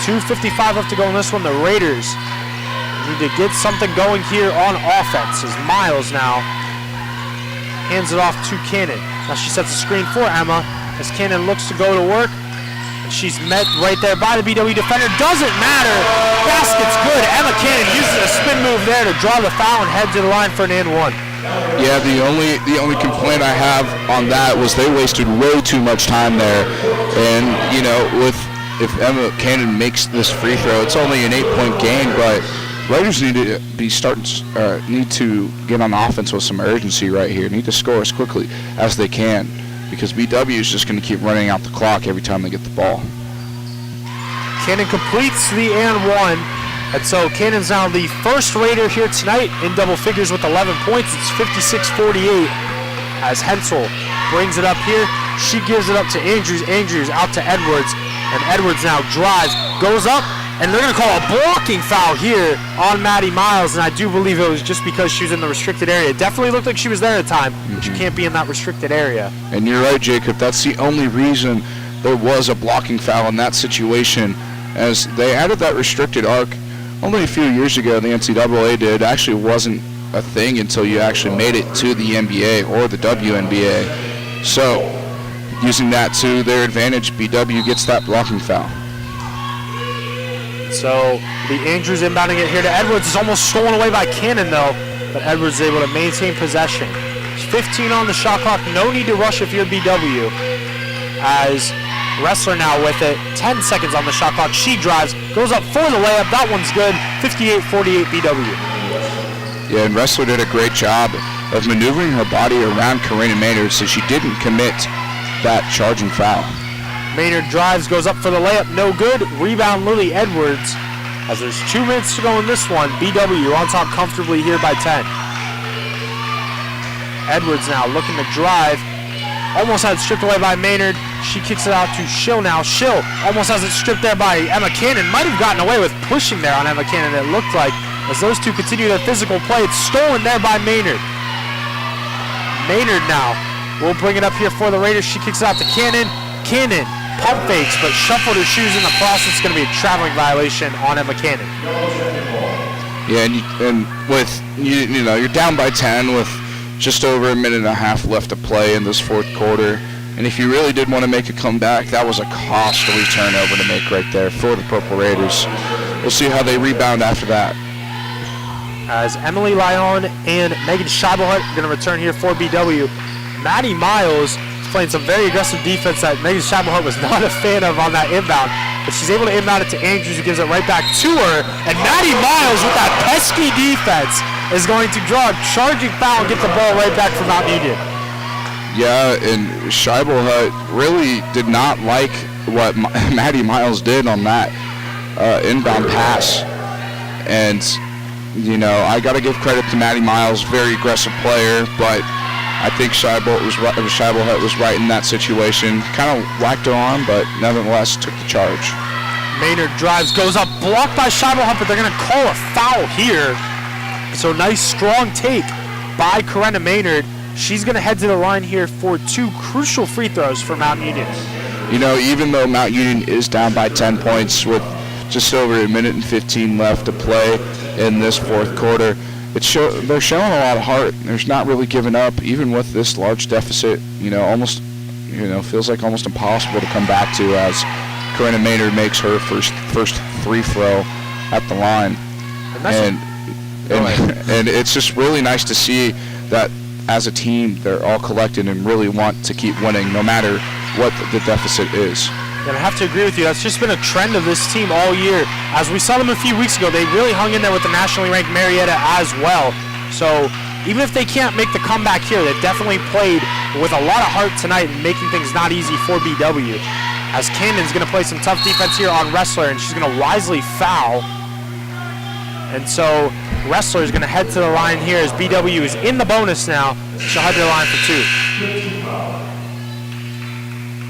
2:55 left to go in this one. The Raiders need to get something going here on offense, as Miles now hands it off to Cannon. Now she sets a screen for Emma, as Cannon looks to go to work. And she's met right there by the BW defender. Doesn't matter. Basket's good. Emma Cannon uses a spin move there to draw the foul and head to the line for an and one. Yeah, the only complaint I have on that was they wasted way too much time there. And, you know, if Emma Cannon makes this free throw, it's only an 8-point gain, but Raiders need to need to get on offense with some urgency right here. Need to score as quickly as they can, because BW is just going to keep running out the clock every time they get the ball. Cannon completes the and one, and so Cannon's now the first Raider here tonight in double figures with 11 points. It's 56-48 as Hensel brings it up here. She gives it up to Andrews. Andrews out to Edwards, and Edwards now drives, goes up, and they're going to call a blocking foul here on Maddie Miles, and I do believe it was just because she was in the restricted area. It definitely looked like she was there at the time, but you can't be in that restricted area. And you're right, Jacob. That's the only reason there was a blocking foul in that situation, as they added that restricted arc only a few years ago. The NCAA did. Actually wasn't a thing until you actually made it to the NBA or the WNBA. So, using that to their advantage, BW gets that blocking foul. So the Andrews inbounding it here to Edwards is almost stolen away by Cannon though, but Edwards is able to maintain possession. 15 on the shot clock, no need to rush if you're BW. As Wrestler now with it, 10 seconds on the shot clock. She drives, goes up for the layup. That one's good. 58-48 BW. Yeah, and Wrestler did a great job of maneuvering her body around Karina Maynard so she didn't commit that charging foul. Maynard drives, goes up for the layup, no good. Rebound Lily Edwards. As there's 2 minutes to go in this one, BW on top comfortably here by 10. Edwards now looking to drive. Almost had it stripped away by Maynard. She kicks it out to Schill now. Schill almost has it stripped there by Emma Cannon. Might have gotten away with pushing there on Emma Cannon, it looked like. As those two continue their physical play, it's stolen there by Maynard. Maynard now will bring it up here for the Raiders. She kicks it out to Cannon. Cannon pump fakes, but shuffled her shoes in the process. It's going to be a traveling violation on Emma Cannon. Yeah, and with, you know, you're down by 10 with just over a minute and a half left to play in this fourth quarter. And if you really did want to make a comeback, that was a costly turnover to make right there for the Purple Raiders. We'll see how they rebound after that. As Emily Lyon and Megan Scheibelhut are going to return here for BW. Maddie Miles is playing some very aggressive defense that Megan Scheibelhut was not a fan of on that inbound. But she's able to inbound it to Andrews, who gives it right back to her. And Maddie Miles, with that pesky defense, is going to draw a charging foul and get the ball right back from Mount Union. Yeah, and Scheibelhut really did not like what Maddie Miles did on that inbound pass. And, you know, I got to give credit to Maddie Miles, very aggressive player, but I think Scheibelhut was right in that situation. Kind of whacked her arm, but nevertheless took the charge. Maynard drives, goes up, blocked by Scheibelhut, but they're going to call a foul here. So nice, strong take by Corinna Maynard. She's going to head to the line here for 2 crucial free throws for Mount Union. You know, even though Mount Union is down by 10 points with just over a minute and 15 left to play in this fourth quarter, they're showing a lot of heart. They're not really giving up, even with this large deficit. Feels like almost impossible to come back to as Corinna Maynard makes her first free throw at the line. And it's just really nice to see that as a team they're all collected and really want to keep winning no matter what the deficit is. And I have to agree with you. That's just been a trend of this team all year. As we saw them a few weeks ago, they really hung in there with the nationally ranked Marietta as well. So even if they can't make the comeback here, they definitely played with a lot of heart tonight and making things not easy for BW. As Cannon's going to play some tough defense here on Wrestler, and she's going to wisely foul. And so Wrestler is going to head to the line here as BW is in the bonus now. She'll head to the line for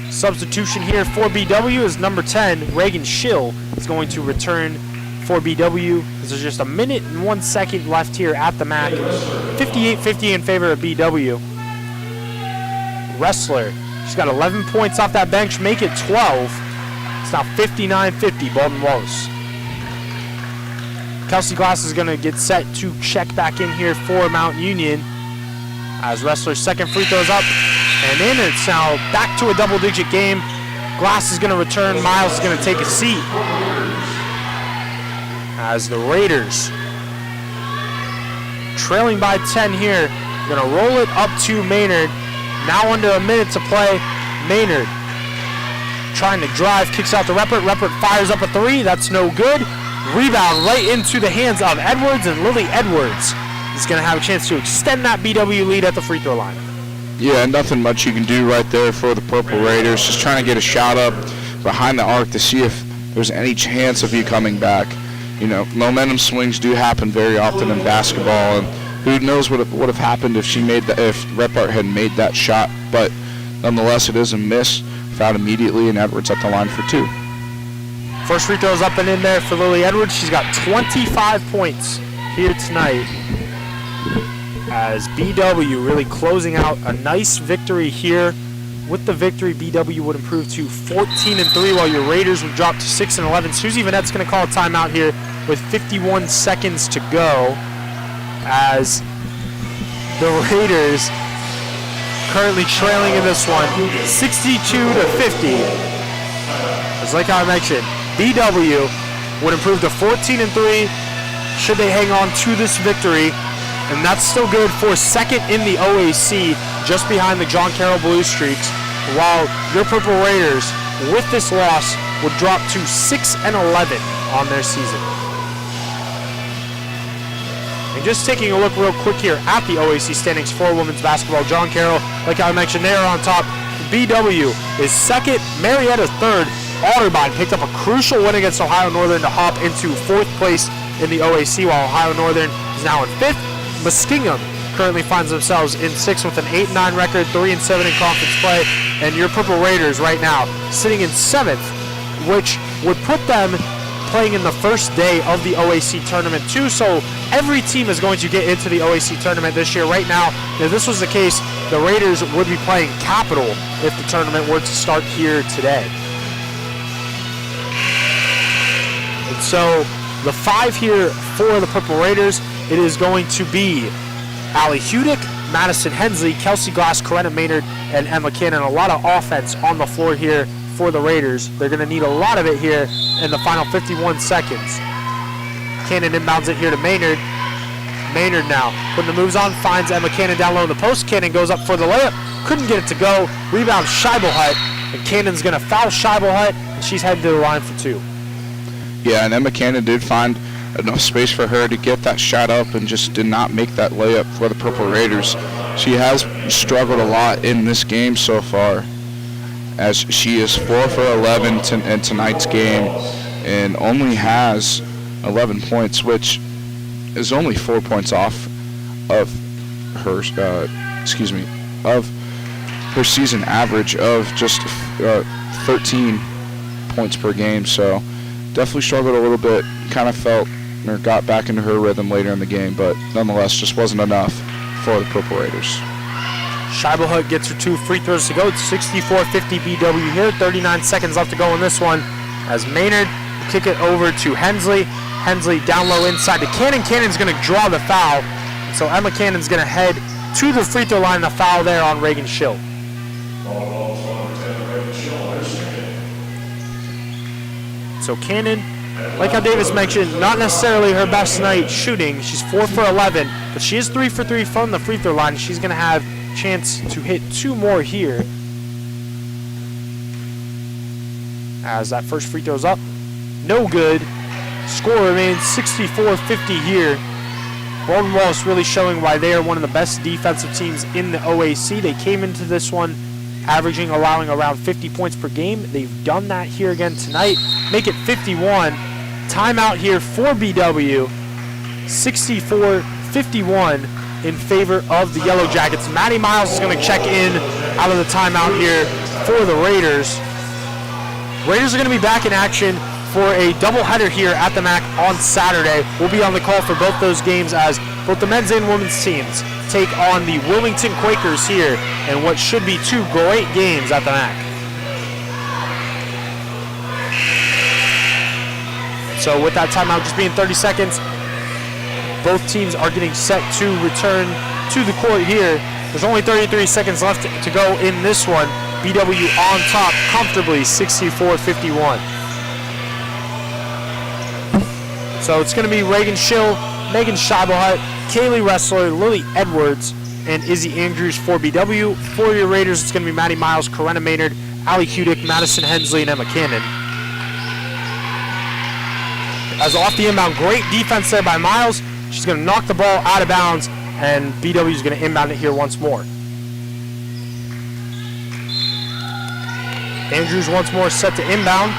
2. Substitution here for BW is number 10, Reagan Schill, is going to return for BW. There's just a minute and 1 second left here at the MAC. 58-50 in favor of BW. Wrestler, she's got 11 points off that bench, make it 12. It's now 59-50, Baldwin Wallace. Kelsey Glass is going to get set to check back in here for Mount Union as Wrestler's second free throws up and in. It's now back to a double-digit game. Glass is going to return. Miles is going to take a seat as the Raiders, trailing by 10 here, going to roll it up to Maynard. Now under a minute to play. Maynard trying to drive, kicks out to Reppert. Reppert fires up a 3. That's no good. Rebound right into the hands of Edwards, and Lily Edwards is going to have a chance to extend that BW lead at the free throw line. Yeah, nothing much you can do right there for the Purple Raiders. Just trying to get a shot up behind the arc to see if there's any chance of you coming back. You know, momentum swings do happen very often in basketball, and who knows what would have happened if Reppert had made that shot. But nonetheless, it is a miss. Fouled immediately, and Edwards at the line for 2. First free throw is up and in there for Lily Edwards. She's got 25 points here tonight as BW really closing out a nice victory here. With the victory, BW would improve to 14-3 while your Raiders would drop to 6-11. Susie Vanette's going to call a timeout here with 51 seconds to go as the Raiders currently trailing in this one 62-50. As like I mentioned, BW would improve to 14-3 should they hang on to this victory, and that's still good for second in the OAC, just behind the John Carroll Blue Streaks, while your Purple Raiders, with this loss, would drop to 6-11 on their season. And just taking a look real quick here at the OAC standings for women's basketball, John Carroll, like I mentioned, they are on top. BW is second, Marietta third. Otterbein picked up a crucial win against Ohio Northern to hop into 4th place in the OAC, while Ohio Northern is now in 5th. Muskingum currently finds themselves in 6th with an 8-9 record, 3-7 in conference play, and your Purple Raiders right now sitting in 7th, which would put them playing in the first day of the OAC tournament too. So every team is going to get into the OAC tournament this year. Right now, if this was the case, the Raiders would be playing Capital if the tournament were to start here today. And so the 5 here for the Purple Raiders, it is going to be Allie Hudick, Madison Hensley, Kelsey Glass, Corinna Maynard, and Emma Cannon. A lot of offense on the floor here for the Raiders. They're going to need a lot of it here in the final 51 seconds. Cannon inbounds it here to Maynard. Maynard now putting the moves on, finds Emma Cannon down low in the post. Cannon goes up for the layup, couldn't get it to go. Rebound Scheibelhut, and Cannon's going to foul Scheibelhut, and she's heading to the line for 2. Yeah, and Emma Cannon did find enough space for her to get that shot up and just did not make that layup for the Purple Raiders. She has struggled a lot in this game so far, as she is 4 for 11 in tonight's game and only has 11 points, which is only 4 points off of her, of her season average of just 13 points per game. So definitely struggled a little bit, kind of felt or got back into her rhythm later in the game, but nonetheless just wasn't enough for the Purple Raiders. Scheibelhut gets her 2 free throws to go. It's 64-50 BW here. 39 seconds left to go in this one as Maynard will kick it over to Hensley. Hensley down low inside to Cannon. Cannon's going to draw the foul. So Emma Cannon's going to head to the free throw line. The foul there on Reagan Schill. So Cannon, like how Davis mentioned, not necessarily her best night shooting. She's 4 for 11, but she is 3 for 3 from the free throw line. She's going to have a chance to hit 2 more here. As that first free throw's up, no good. Score remains 64-50 here. Baldwin Wallace really showing why they are one of the best defensive teams in the OAC. They came into this one allowing around 50 points per game. They've done that here again tonight. Make it 51. Timeout here for BW. 64-51 in favor of the Yellow Jackets. Maddie Miles is going to check in out of the timeout here for the Raiders. Raiders are going to be back in action for a doubleheader here at the MAC on Saturday. We'll be on the call for both those games as both the men's and women's teams take on the Wilmington Quakers here in what should be 2 great games at the MAC. So with that timeout just being 30 seconds, both teams are getting set to return to the court here. There's only 33 seconds left to go in this one. BW on top comfortably, 64-51. So it's going to be Reagan Schill, Megan Scheibelhut, Kaylee Ressler, Lily Edwards, and Izzy Andrews for BW. For your Raiders, it's going to be Maddie Miles, Corinna Maynard, Allie Hudick, Madison Hensley, and Emma Cannon. As off the inbound, great defense there by Miles. She's going to knock the ball out of bounds, and BW is going to inbound it here once more. Andrews once more set to inbound,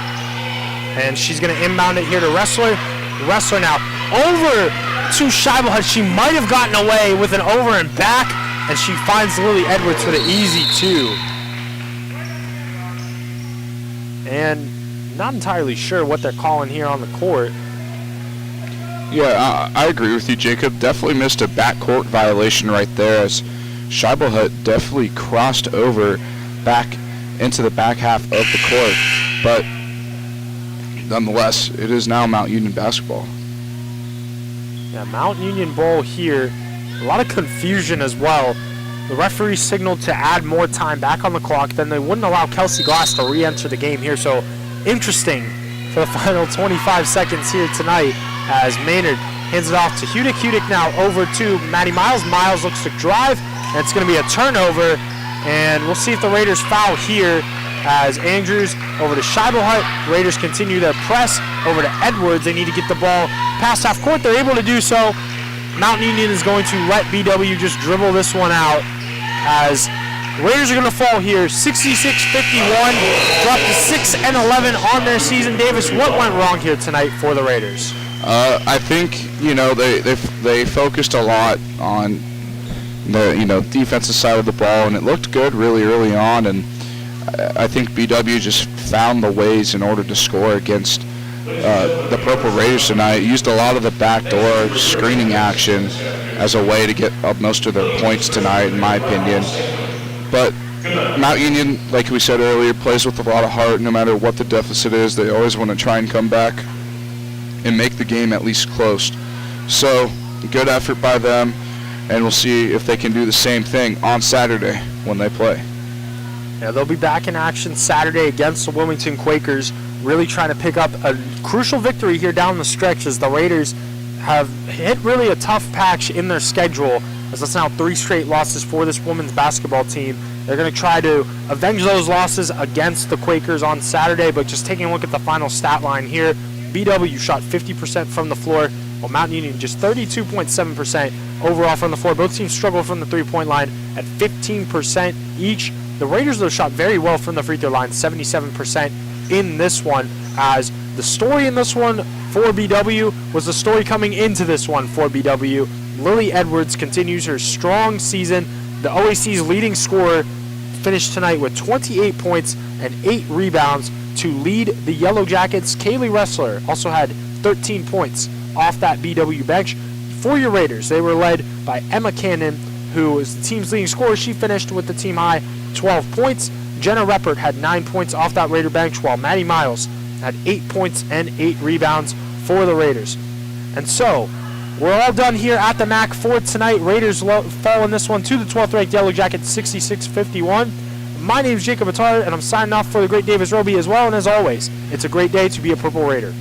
and she's going to inbound it here to Ressler. Ressler now over to Scheibelhut. She might have gotten away with an over and back, and she finds Lily Edwards for the easy 2. And not entirely sure what they're calling here on the court. Yeah, I agree with you, Jacob. Definitely missed a backcourt violation right there as Scheibelhut definitely crossed over back into the back half of the court. But nonetheless, it is now Mount Union basketball. Yeah, Mount Union ball here. A lot of confusion as well. The referee signaled to add more time back on the clock. Then they wouldn't allow Kelsey Glass to re-enter the game here. So interesting for the final 25 seconds here tonight as Maynard hands it off to Hudick. Hudick now over to Maddie Miles. Miles looks to drive, and it's going to be a turnover. And we'll see if the Raiders foul here as Andrews over to Scheibelhut. Raiders continue their press over to Edwards. They need to get the ball past half court. They're able to do so. Mount Union is going to let BW just dribble this one out as Raiders are going to fall here. 66-51, drop to 6-11 on their season. Davis, what went wrong here tonight for the Raiders? I think they focused a lot on the defensive side of the ball, and it looked good really early on. And I think BW just found the ways in order to score against the Purple Raiders tonight. Used a lot of the backdoor screening action as a way to get up most of their points tonight, in my opinion. But Mount Union, like we said earlier, plays with a lot of heart. No matter what the deficit is, they always want to try and come back and make the game at least close. So, good effort by them, and we'll see if they can do the same thing on Saturday when they play. Yeah, they'll be back in action Saturday against the Wilmington Quakers, really trying to pick up a crucial victory here down the stretch as the Raiders have hit really a tough patch in their schedule, as that's now 3 straight losses for this women's basketball team. They're going to try to avenge those losses against the Quakers on Saturday, but just taking a look at the final stat line here, BW shot 50% from the floor, while Mount Union just 32.7% overall from the floor. Both teams struggle from the three-point line at 15% each. The Raiders, though, shot very well from the free throw line, 77% in this one, as the story in this one for BW was the story coming into this one for BW. Lily Edwards continues her strong season. The OAC's leading scorer finished tonight with 28 points and 8 rebounds, to lead the Yellow Jackets. Kaylee Ressler also had 13 points off that BW bench. For your Raiders, they were led by Emma Cannon, who is the team's leading scorer. She finished with the team high 12 points. Jenna Reppert had 9 points off that Raider bench, while Maddie Miles had 8 points and 8 rebounds for the Raiders. And so, we're all done here at the MAC for tonight. Raiders fall in this one to the 12th ranked Yellow Jackets 66-51. My name is Jacob Attar, and I'm signing off for the great Davis Roby as well. And as always, it's a great day to be a Purple Raider.